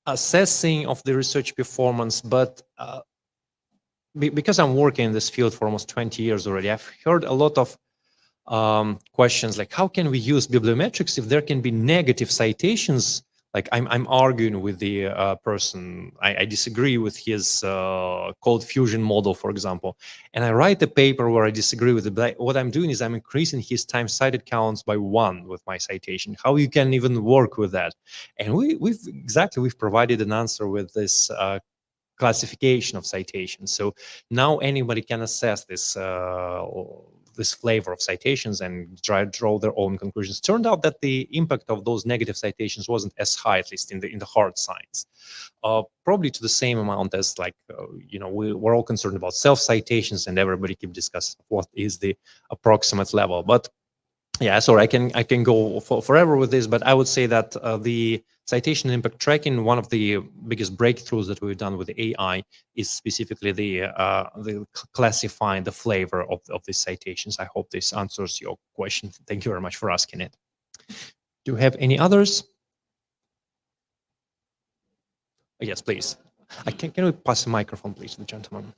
assessing of the research performance, but because I'm working in this field for almost 20 years already, I've heard a lot of questions like, how can we use bibliometrics if there can be negative citations? Like I'm arguing with the person, I disagree with his cold fusion model, for example, and I write a paper where I disagree with it, but what I'm doing is I'm increasing his time cited counts by 1 with my citation. How you can even work with that? And we've provided an answer with this classification of citations. So now anybody can assess this this flavor of citations and draw their own conclusions. Turned out that the impact of those negative citations wasn't as high, at least in the hard science. Probably to the same amount as, like, you know, we're all concerned about self-citations, and everybody keep discussing what is the approximate level. But yeah, sorry, I can go forever with this, but I would say that the citation impact tracking, one of the biggest breakthroughs that we've done with the AI, is specifically the classifying the flavor of these citations. I hope this answers your question. Thank you very much for asking it. Do you have any others? Yes, please. Can we pass the microphone, please, to the gentleman?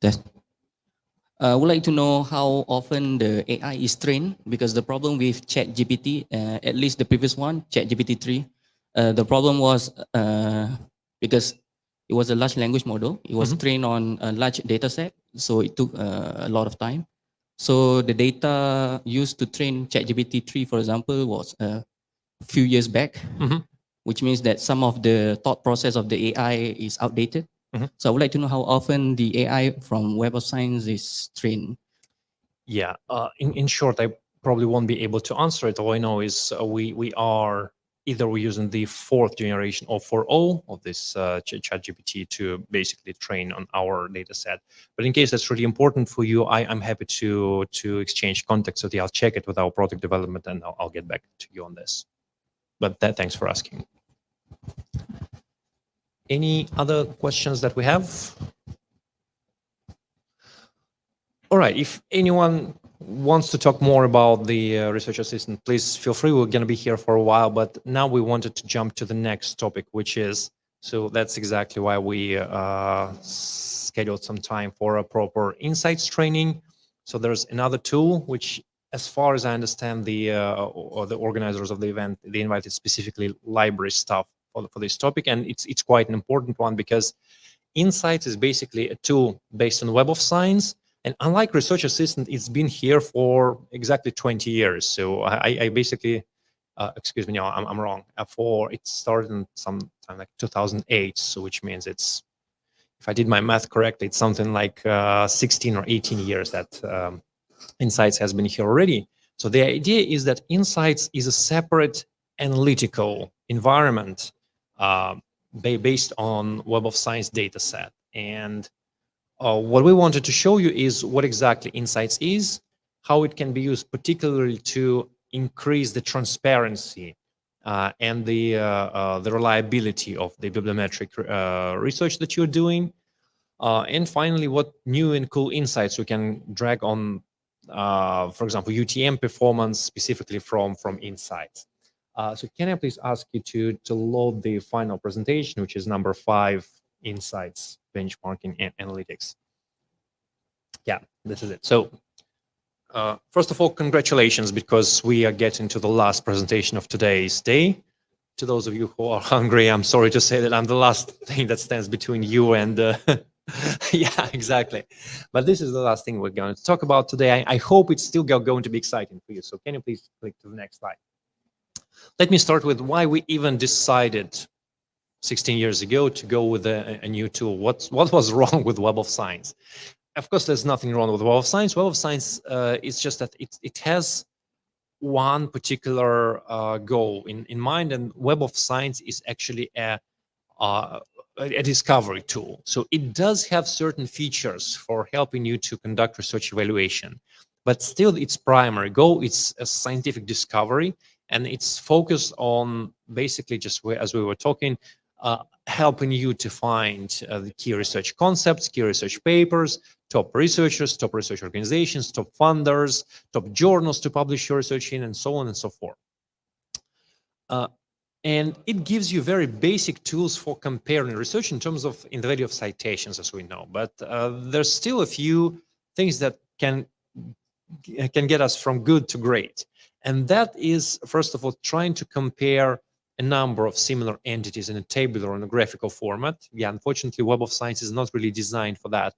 Test. I would like to know how often the AI is trained, because the problem with ChatGPT, at least the previous one, ChatGPT 3, the problem was because it was a large language model. It was trained on a large data set, so it took a lot of time. So the data used to train ChatGPT 3, for example, was a few years back, which means that some of the thought process of the AI is outdated. So I would like to know how often the AI from Web of Science is trained. Yeah, in short, I probably won't be able to answer it. All I know is we are either we're using the 4th generation or 4.0 of this ChatGPT to basically train on our data set. But in case that's really important for you, I'm happy to exchange contacts with you. I'll check it with our product development and I'll get back to you on this. But thanks for asking. Any other questions that we have? All right, if anyone wants to talk more about the research assistant, please feel free. We're going to be here for a while, but now we wanted to jump to the next topic, which is, so that's exactly why we scheduled some time for a proper insights training. So there's another tool, which, as far as I understand, or the organizers of the event, they invited specifically library staff for this topic, and it's quite an important one, because Insights is basically a tool based on Web of Science. And unlike Research Assistant, it's been here for exactly 20 years. So I basically, excuse me, no, I'm wrong. It started in sometime like 2008, so which means it's, if I did my math correctly, it's something like 16 or 18 years that Insights has been here already. So the idea is that Insights is a separate analytical environment based on Web of Science data set. And what we wanted to show you is what exactly Insights is, how it can be used particularly to increase the transparency and the reliability of the bibliometric research that you're doing. And finally, what new and cool insights we can drag on, for example, UTM performance specifically from Insights. So can I please ask you to load the final presentation, which is number 5, Insights, Benchmarking and Analytics. Yeah, this is it. So first of all, congratulations, because we are getting to the last presentation of today's day. To those of you who are hungry, I'm sorry to say that I'm the last thing that stands between you and yeah, exactly. But this is the last thing we're going to talk about today. I hope it's still going to be exciting for you. So can you please click to the next slide? Let me start with why we even decided 16 years ago to go with a new tool. What was wrong with Web of Science? Of course, there's nothing wrong with Web of Science. Web of Science is just that it has one particular goal in mind, and Web of Science is actually a discovery tool. So it does have certain features for helping you to conduct research evaluation, but still its primary goal is a scientific discovery, and it's focused on basically just as we were talking, helping you to find the key research concepts, key research papers, top researchers, top research organizations, top funders, top journals to publish your research in, and so on and so forth. And it gives you very basic tools for comparing research in terms of in the value of citations, as we know. But there's still a few things that can get us from good to great. And that is, first of all, trying to compare a number of similar entities in a tabular or in a graphical format. Yeah, unfortunately, Web of Science is not really designed for that.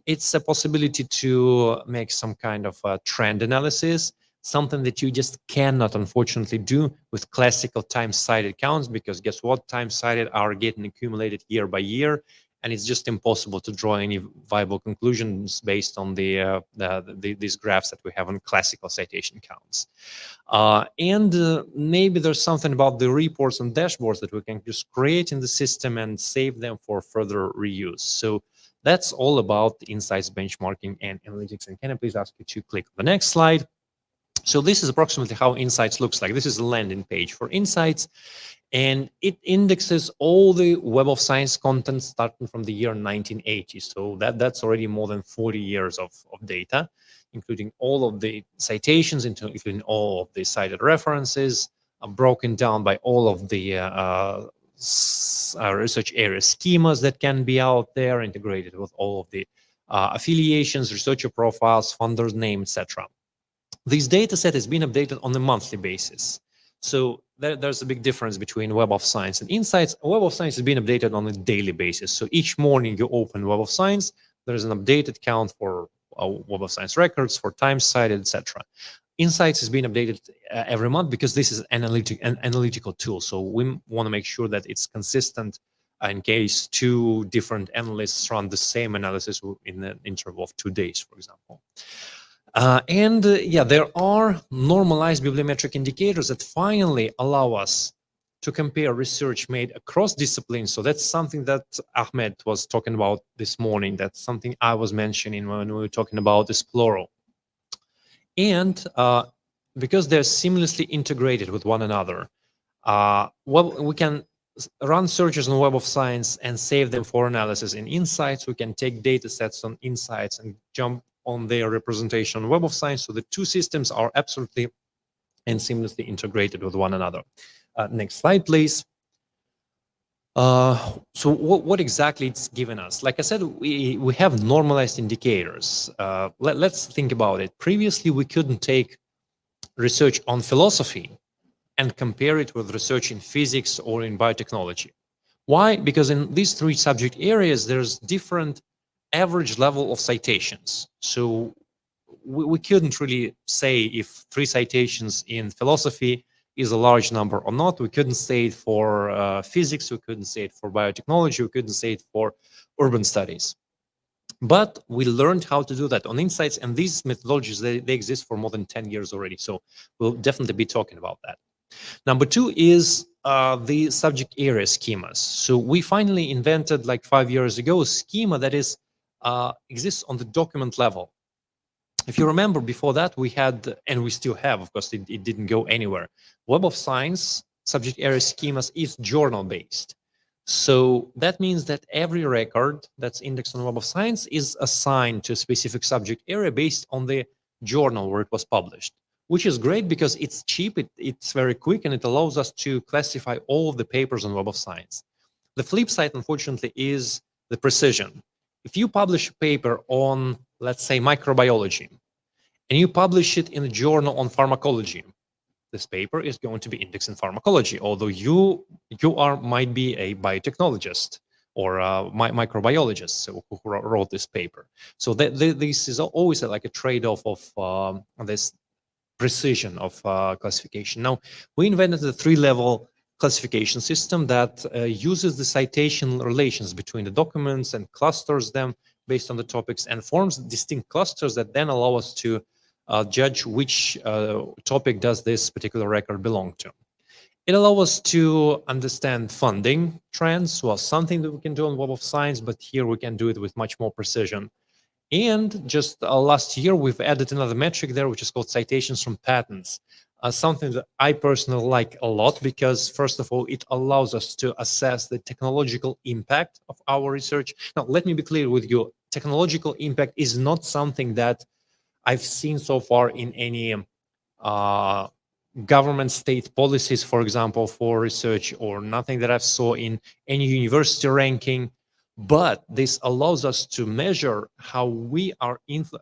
It's a possibility to make some kind of trend analysis, something that you just cannot, unfortunately, do with classical time-cited counts, because guess what? Time-cited are getting accumulated year by year, and it's just impossible to draw any viable conclusions based on these graphs that we have on classical citation counts. Maybe there's something about the reports and dashboards that we can just create in the system and save them for further reuse. So that's all about insights, benchmarking, and analytics. And can I please ask you to click on the next slide? So this is approximately how Insights looks like. This is a landing page for Insights, and it indexes all the Web of Science content starting from the year 1980. So that's already more than 40 years of data, including all of the citations, including all of the cited references, broken down by all of the research area schemas that can be out there, integrated with all of the affiliations, researcher profiles, funders' name, etc. This data set has been updated on a monthly basis. So there's a big difference between Web of Science and Insights. Web of Science is being updated on a daily basis. So each morning you open Web of Science, there's an updated count for Web of Science records, for time cited, etc. Insights is being updated every month because this is an analytical tool. So we want to make sure that it's consistent in case two different analysts run the same analysis in an interval of 2 days, for example. Yeah, there are normalized bibliometric indicators that finally allow us to compare research made across disciplines. So that's something that Ahmed was talking about this morning. That's something I was mentioning when we were talking about Esploro. And because they're seamlessly integrated with one another, well, we can run searches on Web of Science and save them for analysis in Insights. We can take data sets on Insights and jump on their representation on Web of Science. So the two systems are absolutely and seamlessly integrated with one another. Next slide, please. So what exactly it's given us? Like I said, we have normalized indicators. Let's think about it. Previously, we couldn't take research on philosophy and compare it with research in physics or in biotechnology. Why? Because in these three subject areas, there's different average level of citations. So we couldn't really say if 3 citations in philosophy is a large number or not. We couldn't say it for physics, we couldn't say it for biotechnology, we couldn't say it for urban studies. But we learned how to do that on Insights, and these methodologies, they exist for more than 10 years already. So we'll definitely be talking about that. Number 2 is the subject area schemas. So we finally invented, like 5 years ago, a schema that is exists on the document level. If you remember, before that, we had, and we still have, of course, it didn't go anywhere. Web of Science subject area schemas is journal-based. So that means that every record that's indexed on Web of Science is assigned to a specific subject area based on the journal where it was published, which is great because it's cheap, it's very quick, and it allows us to classify all of the papers on Web of Science. The flip side, unfortunately, is the precision. If you publish a paper on, let's say, microbiology, and you publish it in a journal on pharmacology, this paper is going to be indexed in pharmacology, although you might be a biotechnologist or a microbiologist who wrote this paper. So this is always like a trade-off of this precision of classification. Now, we invented a 3-level classification system that uses the citation relations between the documents and clusters them based on the topics and forms distinct clusters that then allow us to judge which topic does this particular record belong to. It allows us to understand funding trends, well, something that we can do on Web of Science, but here we can do it with much more precision. And just last year, we've added another metric there, which is called citations from patents. Something that I personally like a lot because, first of all, it allows us to assess the technological impact of our research. Now, let me be clear with you. Technological impact is not something that I've seen so far in any government state policies, for example, for research, or nothing that I've saw in any university ranking. But this allows us to measure how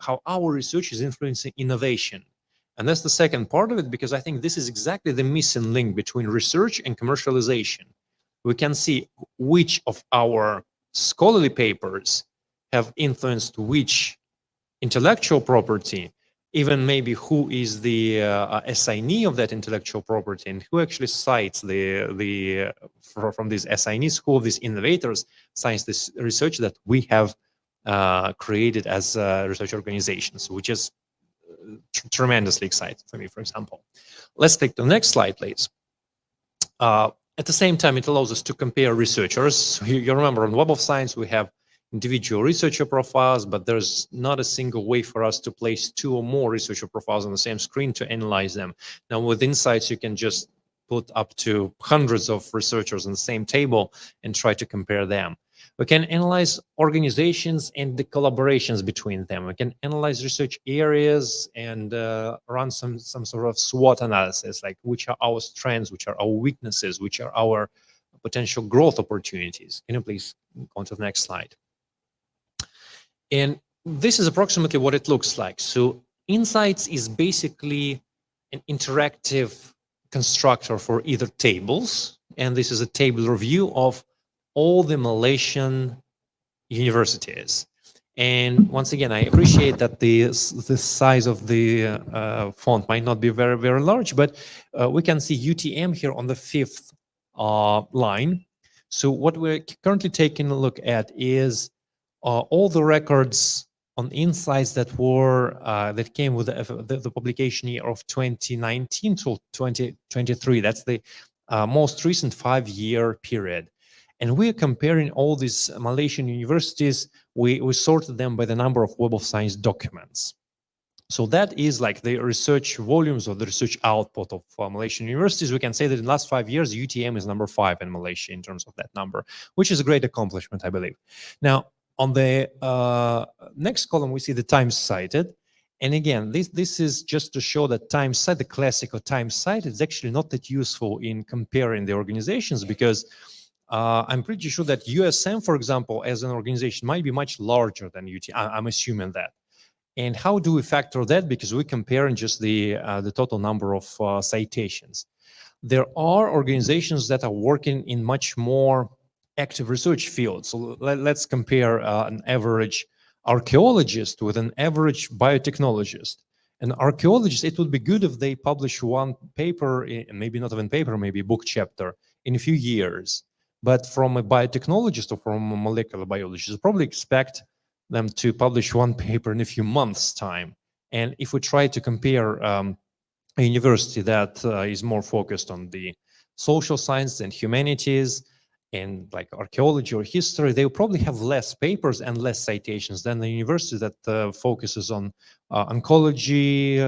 how our research is influencing innovation. And that's the second part of it, because I think this is exactly the missing link between research and commercialization. We can see which of our scholarly papers have influenced which intellectual property, even maybe who is the assignee of that intellectual property and who actually cites from this assignees, who of these innovators cites this research that we have created as research organizations, which is tremendously exciting for me, for example. Let's take the next slide, please. At the same time, it allows us to compare researchers. So you remember on Web of Science, we have individual researcher profiles, but there's not a single way for us to place 2 or more researcher profiles on the same screen to analyze them. Now with Insights, you can just put up to hundreds of researchers on the same table and try to compare them. We can analyze organizations and the collaborations between them. We can analyze research areas and run some sort of SWOT analysis, like which are our strengths, which are our weaknesses, which are our potential growth opportunities. Can you please go on to the next slide? And this is approximately what it looks like. So Insights is basically an interactive constructor for either tables, and this is a table review of all the Malaysian universities. And once again, I appreciate that the size of the font might not be very, very large, but we can see UTM here on the 5th line. So what we're currently taking a look at is all the records on Insights that were that came with the publication year of 2019 to 2023. That's the most recent 5-year period. And we're comparing all these Malaysian universities. We sorted them by the number of Web of Science documents. So that is like the research volumes or the research output of Malaysian universities. We can say that in the last 5 years, UTM is number 5 in Malaysia in terms of that number, which is a great accomplishment, I believe. Now, on the next column, we see the times cited. And again, this is just to show that times cited, the classical times cited, is actually not that useful in comparing the organizations, because I'm pretty sure that USM, for example, as an organization might be much larger than UT. I'm assuming that. And how do we factor that? Because we're comparing just the total number of citations. There are organizations that are working in much more active research fields. So let's compare an average archaeologist with an average biotechnologist. An archaeologist, it would be good if they publish one paper, maybe not even paper, maybe a book chapter in a few years. But from a biotechnologist or from a molecular biologist, you probably expect them to publish one paper in a few months' time. And if we try to compare a university that is more focused on the social science and humanities and like archaeology or history, they will probably have less papers and less citations than the university that focuses on oncology,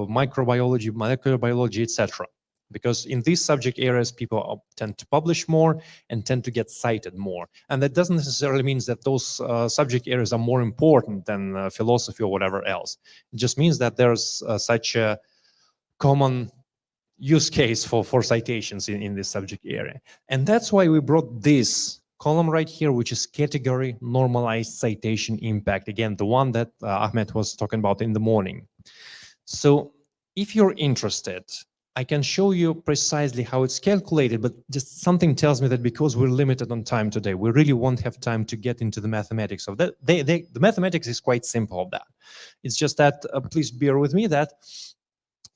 microbiology, molecular biology, etc. Because in these subject areas, people tend to publish more and tend to get cited more. And that doesn't necessarily mean that those subject areas are more important than philosophy or whatever else. It just means that there's such a common use case for citations in this subject area. And that's why we brought this column right here, which is category normalized citation impact. Again, the one that Ahmed was talking about in the morning. So if you're interested, I can show you precisely how it's calculated, but just something tells me that because we're limited on time today, we really won't have time to get into the mathematics of that. The mathematics is quite simple of that. It's just that, please bear with me that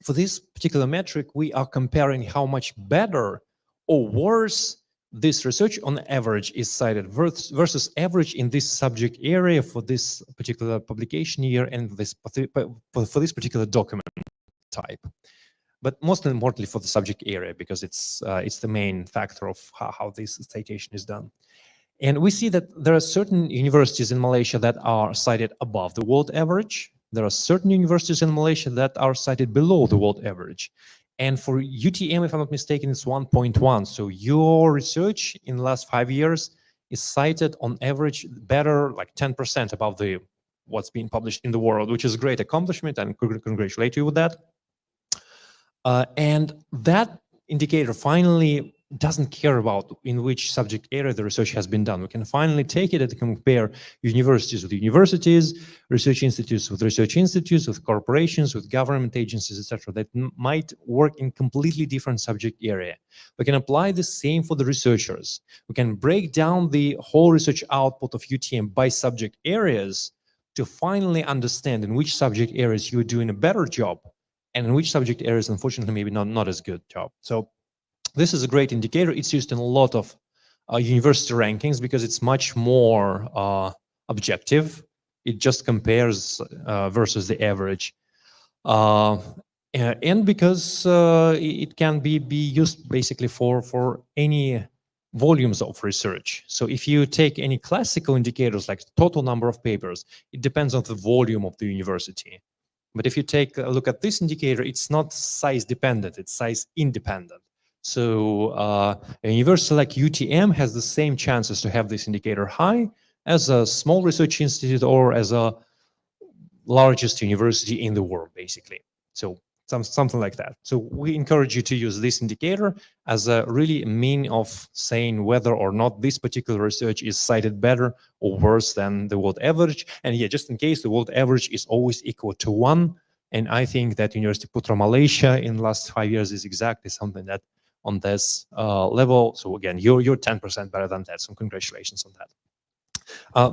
for this particular metric, we are comparing how much better or worse this research on average is cited versus average in this subject area for this particular publication year and this for this particular document type. But most importantly for the subject area, because it's the main factor of how this citation is done. And we see that there are certain universities in Malaysia that are cited above the world average. There are certain universities in Malaysia that are cited below the world average. And for UTM, if I'm not mistaken, it's 1.1. So your research in the last 5 years is cited on average better, like 10% above what's being published in the world, which is a great accomplishment, and congratulate you with that. And that indicator finally doesn't care about in which subject area the research has been done. We can finally take it and compare universities with universities, research institutes with research institutes, with corporations, with government agencies, etc., that might work in completely different subject area. We can apply the same for the researchers. We can break down the whole research output of UTM by subject areas to finally understand in which subject areas you're doing a better job and in which subject areas, unfortunately, maybe not as good job. So this is a great indicator. It's used in a lot of university rankings because it's much more objective. It just compares versus the average. And because it can be used basically for any volumes of research. So if you take any classical indicators like total number of papers, it depends on the volume of the university. But if you take a look at this indicator, it's not size dependent, it's size independent. So a university like UTM has the same chances to have this indicator high as a small research institute or as a largest university in the world, basically. So something like that. So we encourage you to use this indicator as a really mean of saying whether or not this particular research is cited better or worse than the world average. And yeah, just in case, the world average is always equal to 1. And I think that University Putra Malaysia in the last 5 years is exactly something that on this level. So again, you're 10% better than that. So congratulations on that.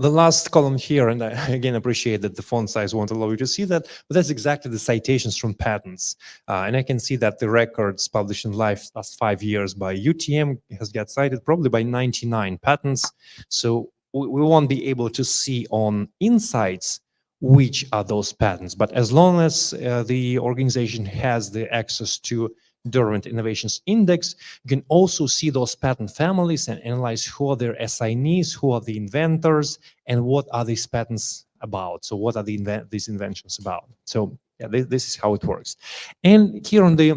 The last column here, and I again appreciate that the font size won't allow you to see that, but that's exactly the citations from patents. And I can see that the records published in last 5 years by UTM has got cited probably by 99 patents. So we won't be able to see on insights which are those patents. But as long as the organization has the access to Derwent Innovations Index, you can also see those patent families and analyze who are their assignees, who are the inventors, and what are these patents about. So what are these inventions about? So yeah, this is how it works. And here on the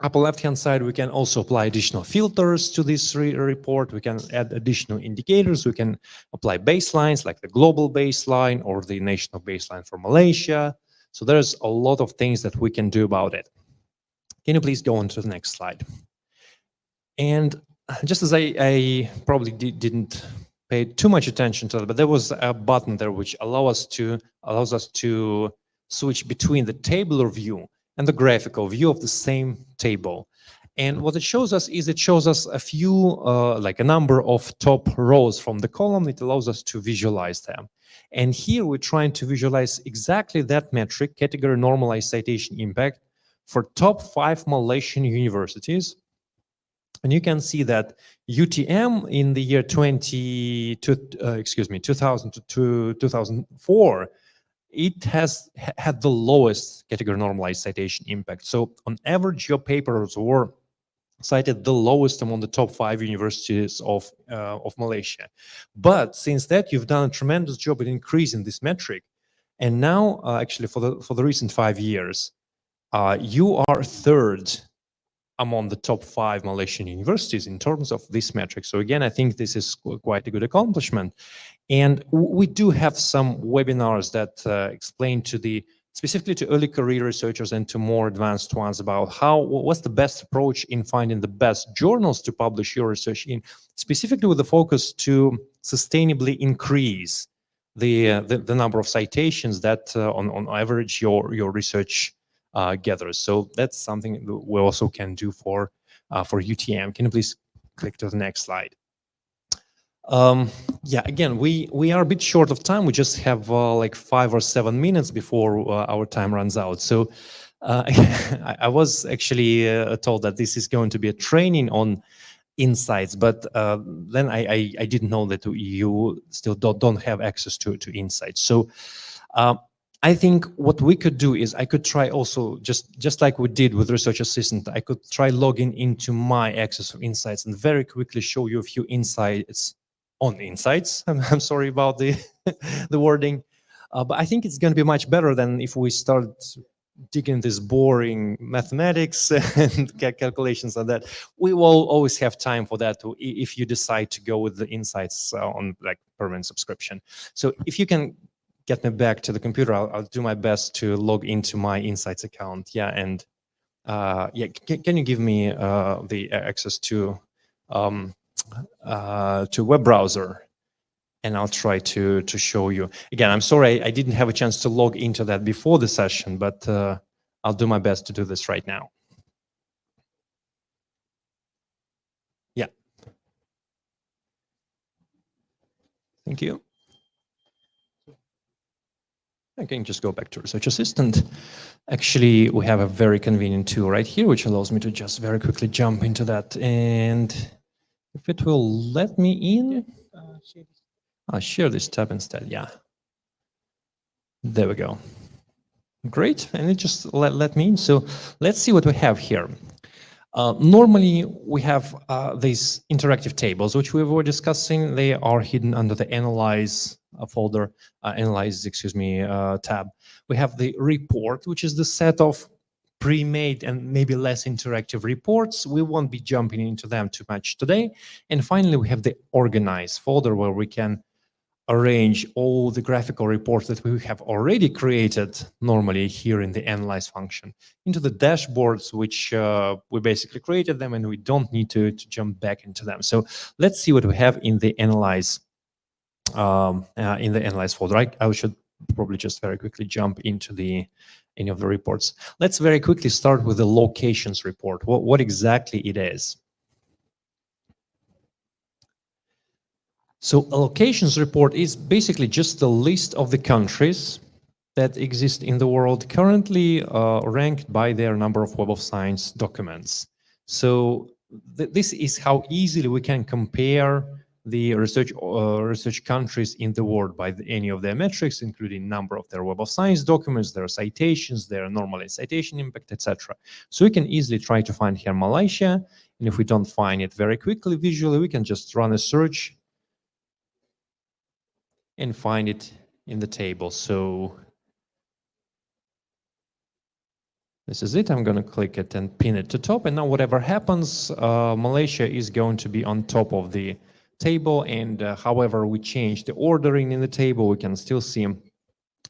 upper left-hand side, we can also apply additional filters to this report. We can add additional indicators. We can apply baselines like the global baseline or the national baseline for Malaysia. So there's a lot of things that we can do about it. Can you please go on to the next slide? And just as I probably didn't pay too much attention to it, but there was a button there which allows us to switch between the tabular view and the graphical view of the same table. And what it shows us is it shows us a few, like a number of top rows from the column. It allows us to visualize them. And here we're trying to visualize exactly that metric, category normalized citation impact, for top 5 Malaysian universities. And you can see that UTM in the year 2000 to 2004, it has had the lowest category normalized citation impact. So on average, your papers were cited the lowest among the top 5 universities of Malaysia. But since that, you've done a tremendous job in increasing this metric. And now, actually, for the recent 5 years, you are 3rd among the top 5 Malaysian universities in terms of this metric. So again, I think this is quite a good accomplishment. And we do have some webinars that explain specifically to early career researchers and to more advanced ones about what's the best approach in finding the best journals to publish your research in, specifically with the focus to sustainably increase the number of citations that on average your research gathers. So that's something we also can do for UTM. Can you please click to the next slide? Yeah, again, we are a bit short of time. We just have like 5 or 7 minutes before our time runs out. So I was actually told that this is going to be a training on insights, but then I didn't know that you still don't have access to insights. So I think what we could do is I could try also, just like we did with Research Assistant, I could try logging into my Access of Insights and very quickly show you a few insights on insights. I'm sorry about the wording, but I think it's going to be much better than if we start digging this boring mathematics and calculations on that. We will always have time for that if you decide to go with the insights on like permanent subscription. So if you can get me back to the computer, I'll do my best to log into my Insights account. Yeah, and yeah, can you give me the access to web browser, and I'll try to show you. Again, I'm sorry I didn't have a chance to log into that before the session, but I'll do my best to do this right now. Yeah. Thank you. I can just go back to Research Assistant. Actually, we have a very convenient tool right here, which allows me to just very quickly jump into that. And if it will let me in, I'll share this tab instead. Yeah. There we go. Great. And it just let me in. So let's see what we have here. Normally, we have these interactive tables, which we were discussing. They are hidden under the Analyze folder, tab. We have the report, which is the set of pre-made and maybe less interactive reports. We won't be jumping into them too much today. And finally, we have the Organize folder where we can arrange all the graphical reports that we have already created normally here in the analyze function into the dashboards, which we basically created them and we don't need to jump back into them. So let's see what we have in the analyze folder. I should probably just very quickly jump into any of the reports. Let's very quickly start with the locations report, what exactly it is. So a locations report is basically just a list of the countries that exist in the world currently ranked by their number of Web of Science documents. So this is how easily we can compare the research countries in the world by any of their metrics, including number of their Web of Science documents, their citations, their normalized citation impact, etc. So we can easily try to find here Malaysia, and if we don't find it very quickly visually, we can just run a search and find it in the table. So this is it. I'm going to click it and pin it to top. And now whatever happens, Malaysia is going to be on top of the table. And however we change the ordering in the table, we can still see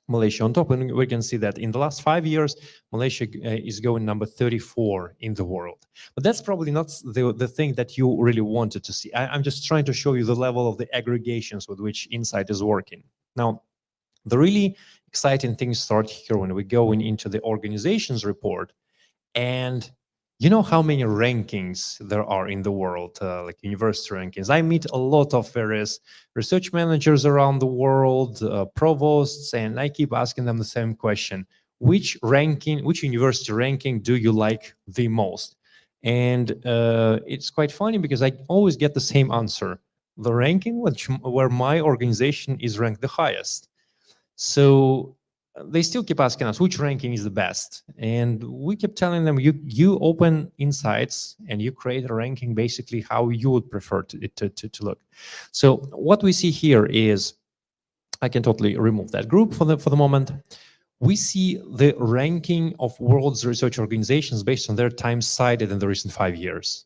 Malaysia on top. And we can see that in the last 5 years, Malaysia is going number 34 in the world. But that's probably not the thing that you really wanted to see. I'm just trying to show you the level of the aggregations with which Insight is working. Now, the really exciting things start here when we go into the organizations report. And you know how many rankings there are in the world, like university rankings. I meet a lot of various research managers around the world, provosts, and I keep asking them the same question. Which university ranking do you like the most? And it's quite funny because I always get the same answer. The ranking where my organization is ranked the highest. So they still keep asking us which ranking is the best, and we keep telling them you open Insights and you create a ranking basically how you would prefer to look. So what we see here is, I can totally remove that group for the moment. We see the ranking of world's research organizations based on their time cited in the recent 5 years.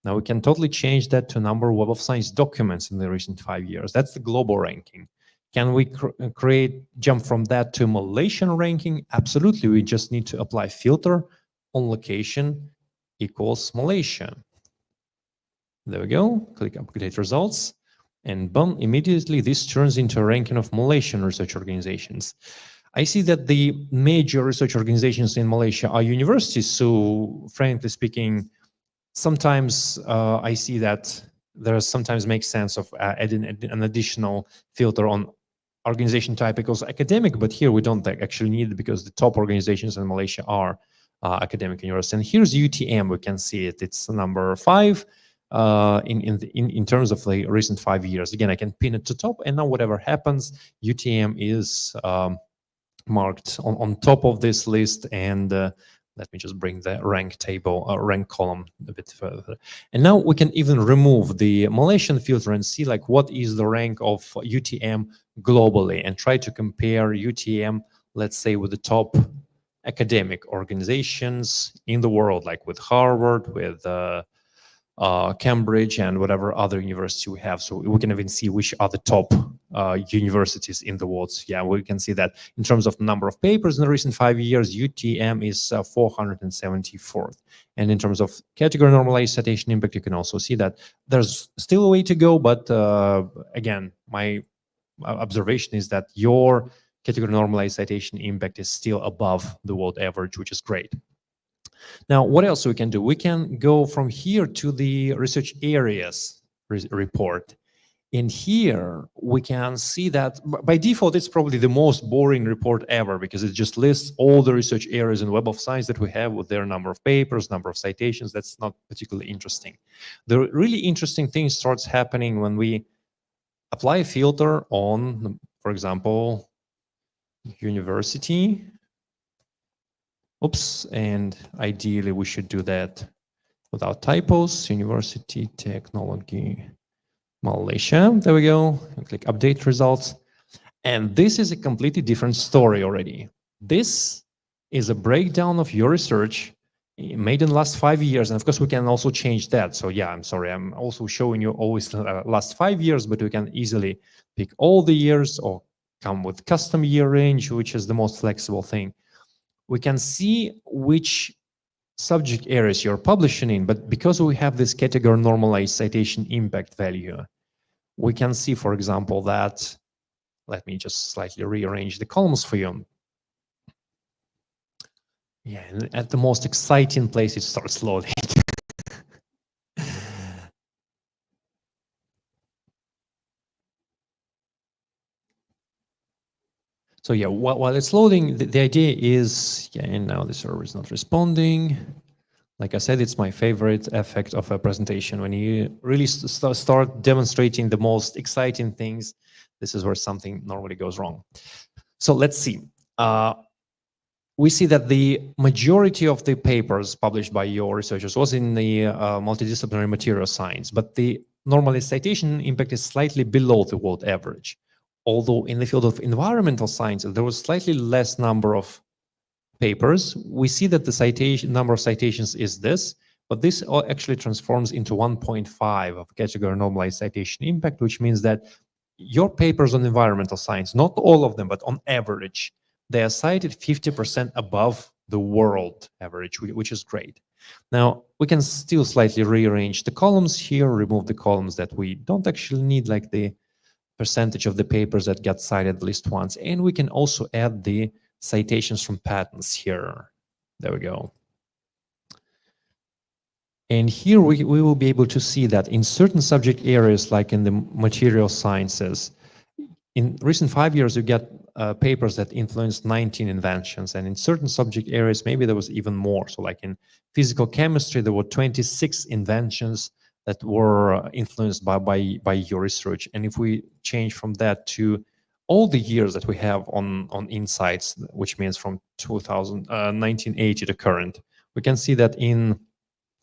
Now we can totally change that to number of Web of Science documents in the recent 5 years. That's the global ranking. Can we jump from that to Malaysian ranking? Absolutely. We just need to apply filter on location equals Malaysia. There we go. Click update results, and boom, immediately this turns into a ranking of Malaysian research organizations. I see that the major research organizations in Malaysia are universities. So frankly speaking, sometimes I see that there sometimes makes sense of adding an additional filter on organization type equals academic, but here we don't actually need it because the top organizations in Malaysia are academic universities. And here's UTM, we can see it. It's number 5 in terms of the recent 5 years. Again, I can pin it to top, and now whatever happens, UTM is marked on top of this list. And let me just bring the rank table, rank column a bit further. And now we can even remove the Malaysian filter and see like what is the rank of UTM globally, and try to compare UTM, let's say, with the top academic organizations in the world, like with Harvard, with Cambridge, and whatever other university we have. So we can even see which are the top universities in the world. So yeah, we can see that in terms of number of papers in the recent 5 years, UTM is 474th. And in terms of category normalized citation impact, you can also see that there's still a way to go. But again, my observation is that your category normalized citation impact is still above the world average, which is great. Now, what else we can do? We can go from here to the research areas report. In here, we can see that by default, it's probably the most boring report ever because it just lists all the research areas in Web of Science that we have with their number of papers, number of citations. That's not particularly interesting. The really interesting thing starts happening when we apply a filter on, for example, university. Oops, and ideally we should do that without typos. University Technology Malaysia. There we go. And click update results. And this is a completely different story already. This is a breakdown of your research made in the last 5 years. And of course, we can also change that. So yeah, I'm sorry, I'm also showing you always the last 5 years, but we can easily pick all the years or come with custom year range, which is the most flexible thing. We can see which subject areas you're publishing in, but because we have this category normalized citation impact value, we can see, for example, that, let me just slightly rearrange the columns for you. Yeah, and at the most exciting place, it starts loading. So yeah, while it's loading, the idea is, yeah, and now the server is not responding. Like I said, it's my favorite effect of a presentation. When you really start demonstrating the most exciting things, this is where something normally goes wrong. So let's see. We see that the majority of the papers published by your researchers was in the multidisciplinary material science, but the normalized citation impact is slightly below the world average. Although in the field of environmental sciences, there was slightly less number of papers. We see that the number of citations is this, but this actually transforms into 1.5 of category normalized citation impact, which means that your papers on environmental science, not all of them, but on average, they are cited 50% above the world average, which is great. Now, we can still slightly rearrange the columns here, remove the columns that we don't actually need, like the percentage of the papers that get cited at least once. And we can also add the citations from patents here. There we go. And here we will be able to see that in certain subject areas, like in the material sciences, in recent 5 years, you get papers that influenced 19 inventions. And in certain subject areas, maybe there was even more. So like in physical chemistry, there were 26 inventions that were influenced by your research. And if we change from that to all the years that we have on insights, which means from 1980 to current, we can see that in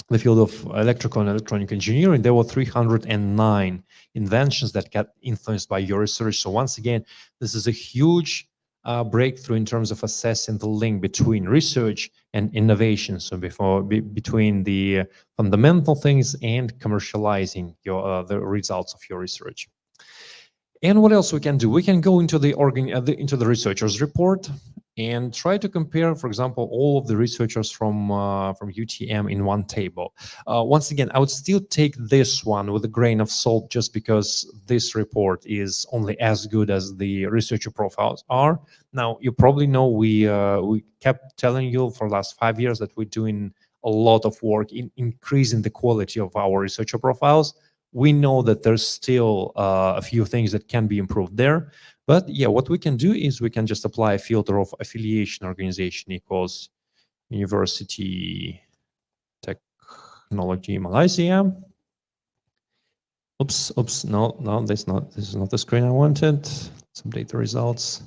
the field of electrical and electronic engineering, there were 309 inventions that got influenced by your research. So once again, this is a huge breakthrough in terms of assessing the link between research and innovation. So between the fundamental things and commercializing the results of your research. And what else we can do? We can go into the researchers report and try to compare, for example, all of the researchers from UTM in one table. Once again, I would still take this one with a grain of salt, just because this report is only as good as the researcher profiles are. Now, you probably know we kept telling you for the last 5 years that we're doing a lot of work in increasing the quality of our researcher profiles. We know that there's still a few things that can be improved there. But yeah, what we can do is we can just apply a filter of affiliation organization equals University Technology Malaysia. Oops, no, this is not the screen I wanted. Let's update the results.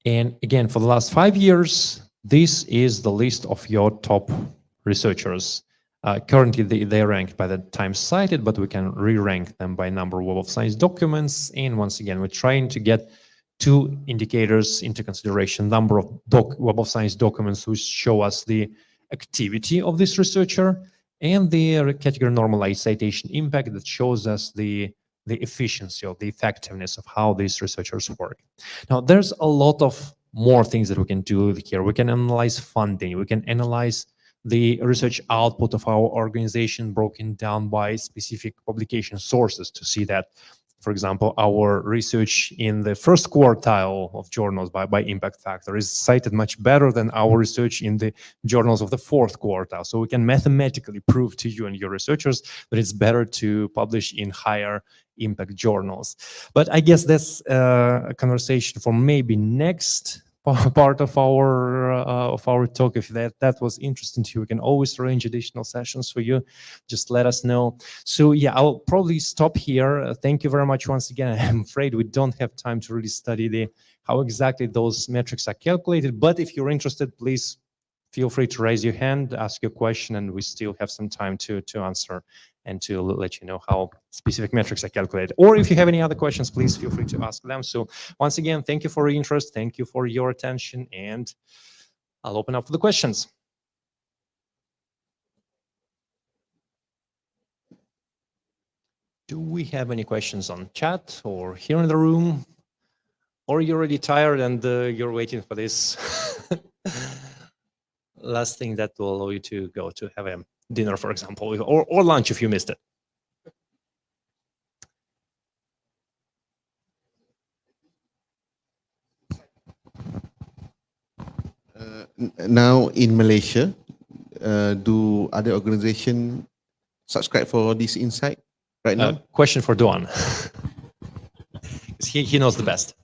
And again, for the last 5 years, this is the list of your top researchers. Currently, they're ranked by the time cited, but we can re-rank them by number of Web of Science documents. And once again, we're trying to get 2 indicators into consideration: number of Web of Science documents which show us the activity of this researcher, and the category normalized citation impact that shows us the efficiency or the effectiveness of how these researchers work. Now, there's a lot of more things that we can do here. We can analyze funding. We can analyze the research output of our organization broken down by specific publication sources to see that, for example, our research in the first quartile of journals by impact factor is cited much better than our research in the journals of the 4th quartile. So we can mathematically prove to you and your researchers that it's better to publish in higher impact journals. But I guess that's a conversation for maybe next part of our talk. If that was interesting to you, we can always arrange additional sessions for you. Just let us know. So yeah, I'll probably stop here. Thank you very much once again. I'm afraid we don't have time to really study how exactly those metrics are calculated, but if you're interested, please feel free to raise your hand, ask your question, and we still have some time to answer and to let you know how specific metrics are calculated. Or if you have any other questions, please feel free to ask them. So once again, thank you for your interest, thank you for your attention, and I'll open up for the questions. Do we have any questions on chat or here in the room? Or you're already tired and you're waiting for this last thing that will allow you to go to have a dinner, for example, or lunch if you missed it. Now in Malaysia, do other organizations subscribe for this insight right now? Question for Duan. He knows the best.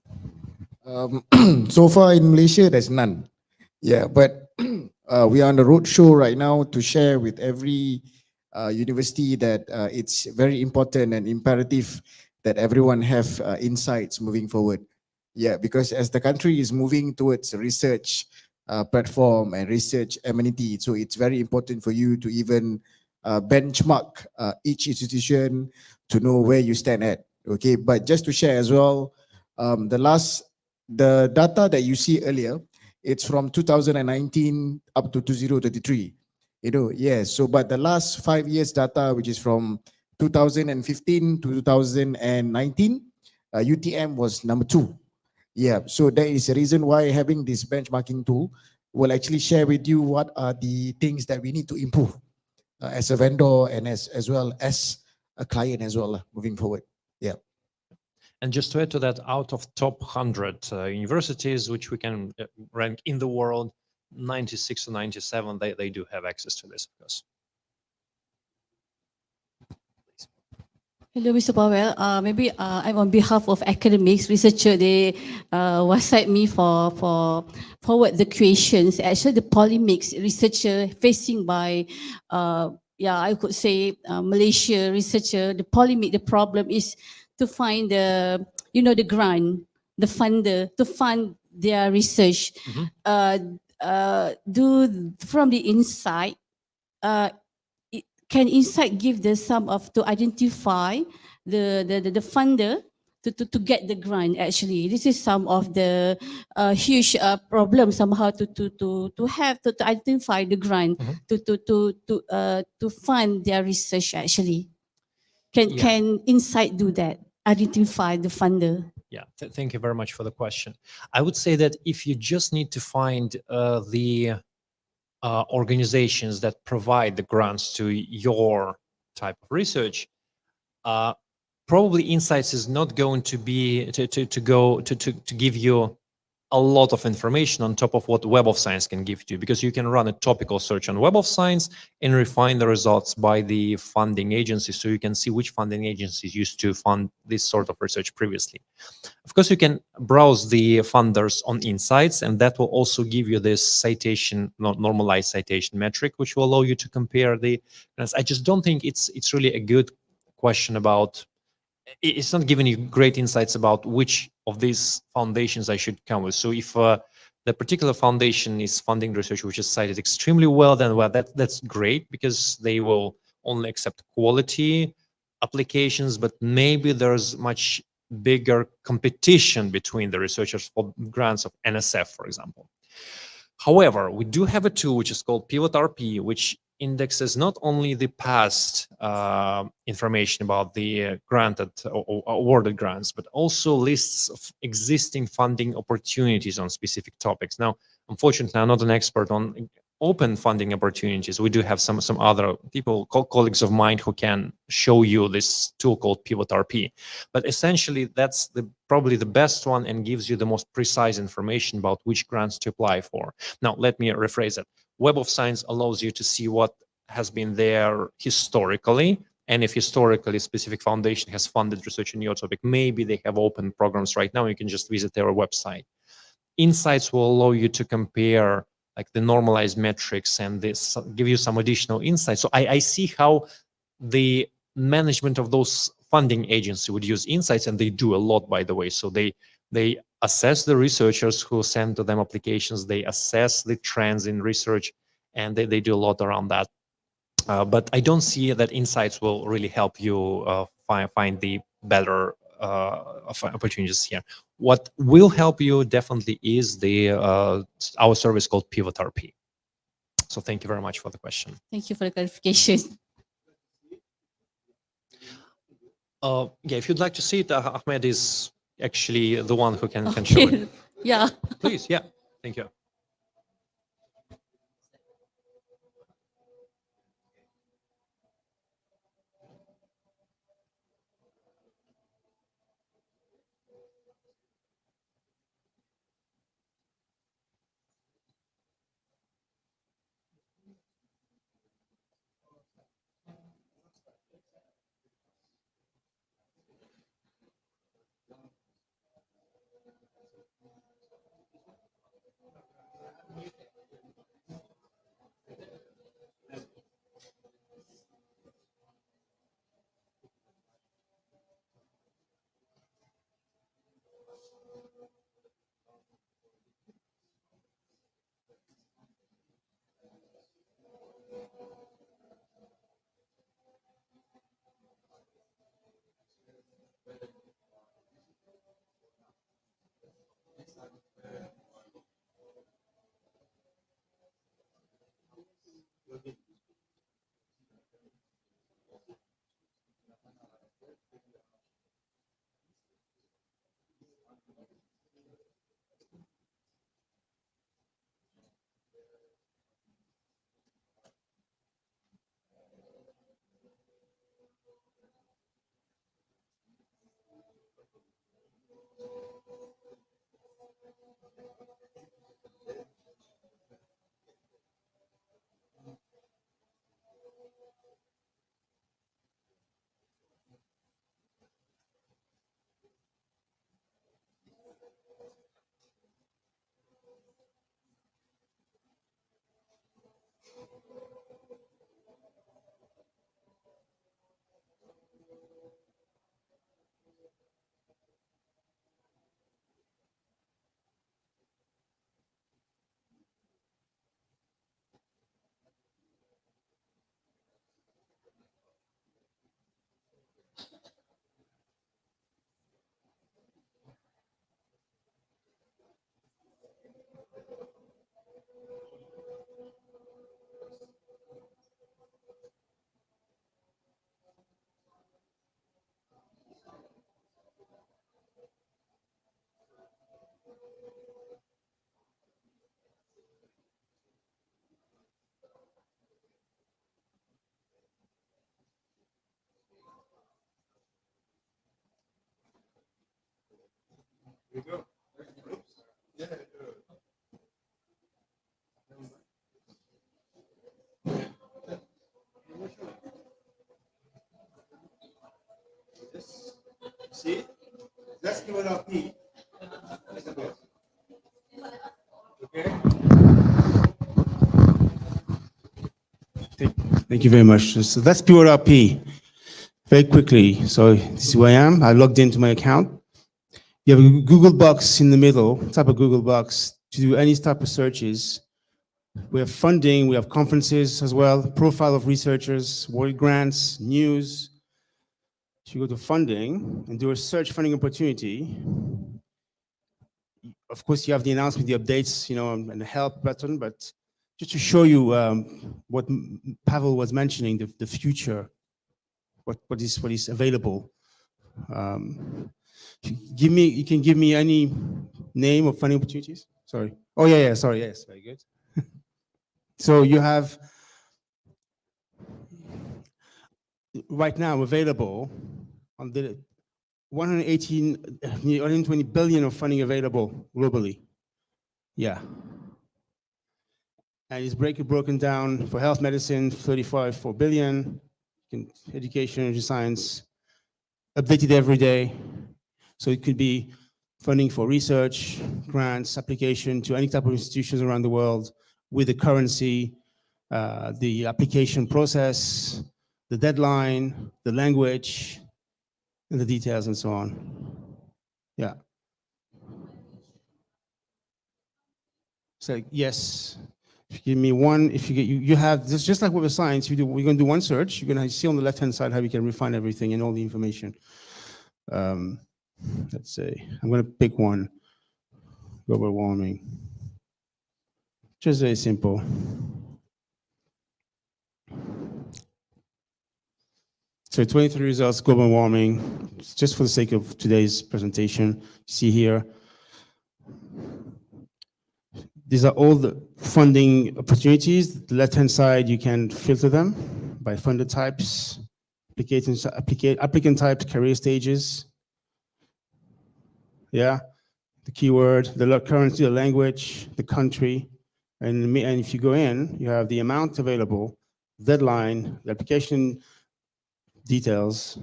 So far in Malaysia, there's none. Yeah, but we are on the road show right now to share with every university that it's very important and imperative that everyone have insights moving forward. Yeah, because as the country is moving towards a research platform and research amenity, so it's very important for you to even benchmark each institution to know where you stand at. Okay, but just to share as well, the data that you see earlier, it's from 2019 up to 2023. Yes. So, but the last 5 years data, which is from 2015 to 2019, UTM was number 2. Yeah. So there is a reason why having this benchmarking tool will actually share with you what are the things that we need to improve as a vendor and as well as a client as well moving forward. Yeah. And just to add to that, out of top 100 universities, which we can rank in the world, 96 or 97, they do have access to this, of course. Hello, Mr. Powell. Maybe I'm on behalf of academics, researcher. They WhatsApp me for forward the questions. Actually, the polemics researcher facing by, I could say Malaysia researcher. The polemic, the problem is to find the grant, the funder to fund their research. Do from the inside. Can Insight give the sum of to identify the funder to get the grant? Actually, this is some of the huge problems somehow to have to identify the grant to fund their research. Actually, can Insight do that? Identify the funder. Yeah, thank you very much for the question. I would say that if you just need to find the organizations that provide the grants to your type of research, probably Insights is not going to be to give you a lot of information on top of what Web of Science can give you, because you can run a topical search on Web of Science and refine the results by the funding agencies, so you can see which funding agencies used to fund this sort of research previously. Of course, you can browse the funders on Insights, and that will also give you this citation, normalized citation metric, which will allow you to compare the grants. I just don't think it's really a good question about. It's not giving you great insights about which of these foundations I should come with. So if the particular foundation is funding research which is cited extremely well, then that's great, because they will only accept quality applications, but maybe there's much bigger competition between the researchers for grants of NSF, for example. However, we do have a tool which is called Pivot RP, which indexes not only the past information about the granted or awarded grants, but also lists of existing funding opportunities on specific topics. Now, unfortunately, I'm not an expert on open funding opportunities. We do have some other people, colleagues of mine, who can show you this tool called Pivot RP. But essentially, that's probably the best one and gives you the most precise information about which grants to apply for. Now, let me rephrase it. Web of Science allows you to see what has been there historically, and if historically a specific foundation has funded research in your topic, maybe they have open programs right now, you can just visit their website. Insights will allow you to compare like the normalized metrics and this give you some additional insights. So I see how the management of those funding agencies would use Insights, and they do a lot, by the way. So they assess the researchers who send to them applications, they assess the trends in research, and they do a lot around that. But I don't see that Insights will really help you find the better opportunities here. What will help you definitely is our service called Pivot RP. So thank you very much for the question. Thank you for the clarification. Yeah, if you'd like to see it, Ahmed is actually the one who can show it. Yeah. Please, yeah, thank you. See? That's keyword of P. Okay. Thank you very much. So that's keyword of P. Very quickly. So this is who I am. I logged into my account. You have a Google box in the middle, type of Google box to do any type of searches. We have funding, we have conferences as well, profile of researchers, award grants, news. If you go to funding and do a search funding opportunity, of course you have the announcement, the updates, and the help button, but just to show you what Pavel was mentioning, the future, what is available. You can give me any name of funding opportunities? Sorry. Oh, yeah, sorry, yes, very good. So you have right now available on the 120 billion of funding available globally. Yeah. And it's broken down for health medicine, 4 billion, education, energy science, updated every day. So it could be funding for research, grants, application to any type of institutions around the world with the currency, the application process, the deadline, the language, and the details and so on. Yeah. So yes, if you give me one, if you get, you have, this just like with science, we're going to do one search. You're going to see on the left-hand side how we can refine everything and all the information. Let's say, I'm going to pick one, global warming. Just very simple. So 23 results, global warming, just for the sake of today's presentation. See here, these are all the funding opportunities. The left-hand side, you can filter them by funder types, applicant types, career stages. Yeah, the keyword, the currency, the language, the country. And if you go in, you have the amount available, deadline, the application details.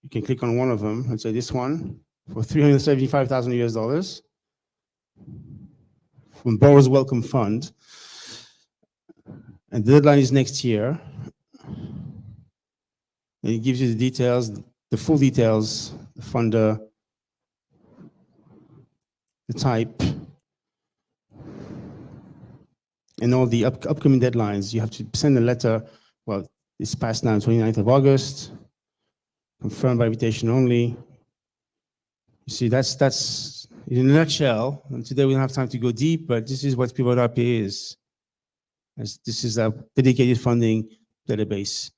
You can click on one of them and say this one for 375,000 US dollars from Borrowers Welcome Fund. And the deadline is next year. And it gives you the details, the full details, the funder, the type, and all the upcoming deadlines. You have to send a letter. Well, it's passed now, 29th of August, confirmed by invitation only. You see, that's in a nutshell. And today we don't have time to go deep, but this is what Pivot RP is. This is a dedicated funding database.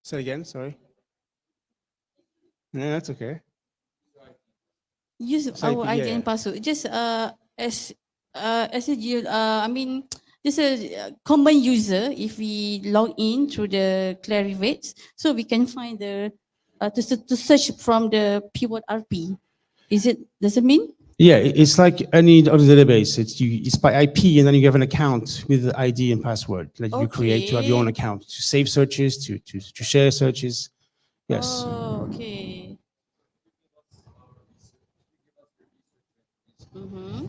Say again, sorry. No, that's okay. Use Sorry, our yeah, ID and yeah. password. Just as I mean, just a common user. If we log in through the clarivate, so we can find the to search from the pivot RP. Does it mean? Yeah, it's like any other database. It's by IP, and then you have an account with the ID and password that you create to have your own Okay. account to save searches, to share searches. Yes. Oh, okay. Mm-hmm.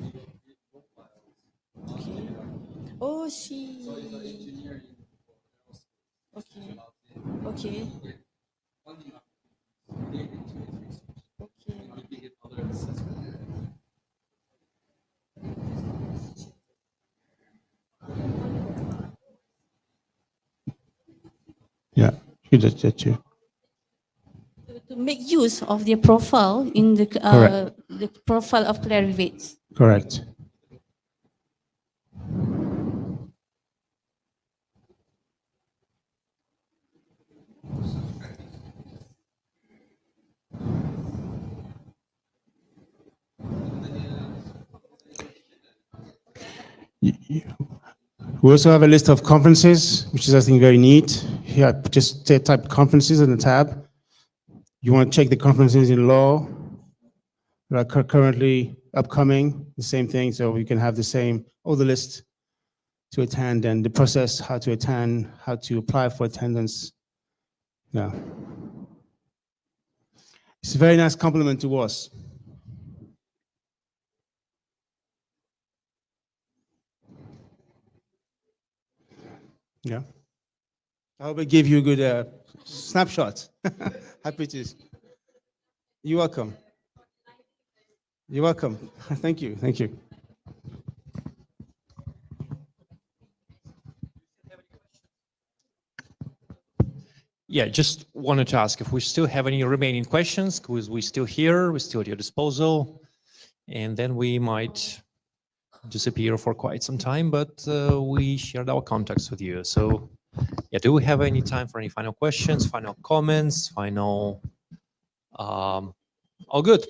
Okay. Oh, see. Okay. Okay. Yeah, you did that too. To make use of their profile in Correct. the profile of clarivate. Correct. We also have a list of conferences, which is, I think, very neat. Here, just type conferences in the tab. You want to check the conferences in law that are currently upcoming, the same thing, so we can have the same, all the list to attend and the process, how to attend, how to apply for attendance. Yeah. It's a very nice compliment to us. Yeah. I hope I gave you a good snapshot. Happy to. You're welcome. You're welcome. Thank you. Thank you. Yeah, just wanted to ask if we still have any remaining questions, because we're still here, we're still at your disposal, and then we might disappear for quite some time, but we shared our contacts with you. So yeah, do we have any time for any final questions, final comments, final, all good.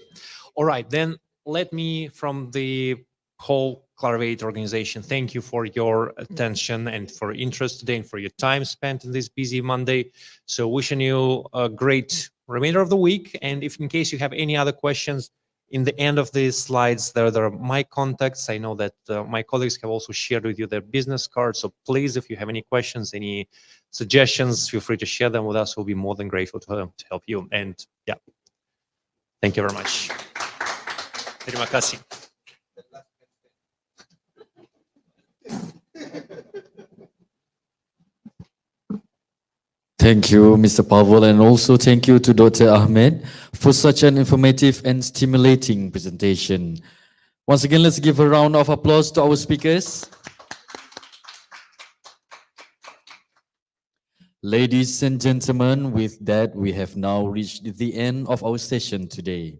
All right, then let me, from the whole Clarivate organization, thank you for your attention and for interest today and for your time spent in this busy Monday. So wishing you a great remainder of the week. And if in case you have any other questions, in the end of these slides, there are my contacts. I know that my colleagues have also shared with you their business cards. So please, if you have any questions, any suggestions, feel free to share them with us. We'll be more than grateful to help you. And yeah, thank you very much. Terima kasih. Thank you, Mr. Pavel, and also thank you to Dr. Ahmed for such an informative and stimulating presentation. Once again, let's give a round of applause to our speakers. Ladies and gentlemen, with that, we have now reached the end of our session today.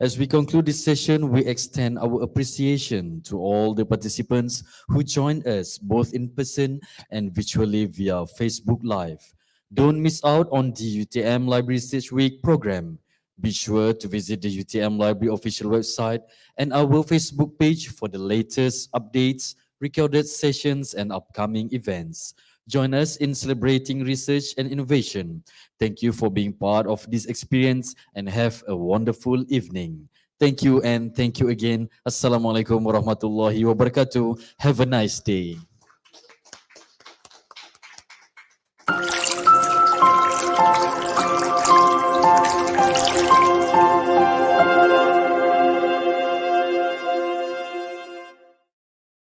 As we conclude this session, we extend our appreciation to all the participants who joined us both in person and virtually via Facebook Live. Don't miss out on the UTM Library Research Week program. Be sure to visit the UTM Library official website and our Facebook page for the latest updates, recorded sessions, and upcoming events. Join us in celebrating research and innovation. Thank you for being part of this experience and have a wonderful evening. Thank you and thank you again. Assalamualaikum warahmatullahi wabarakatuh. Have a nice day.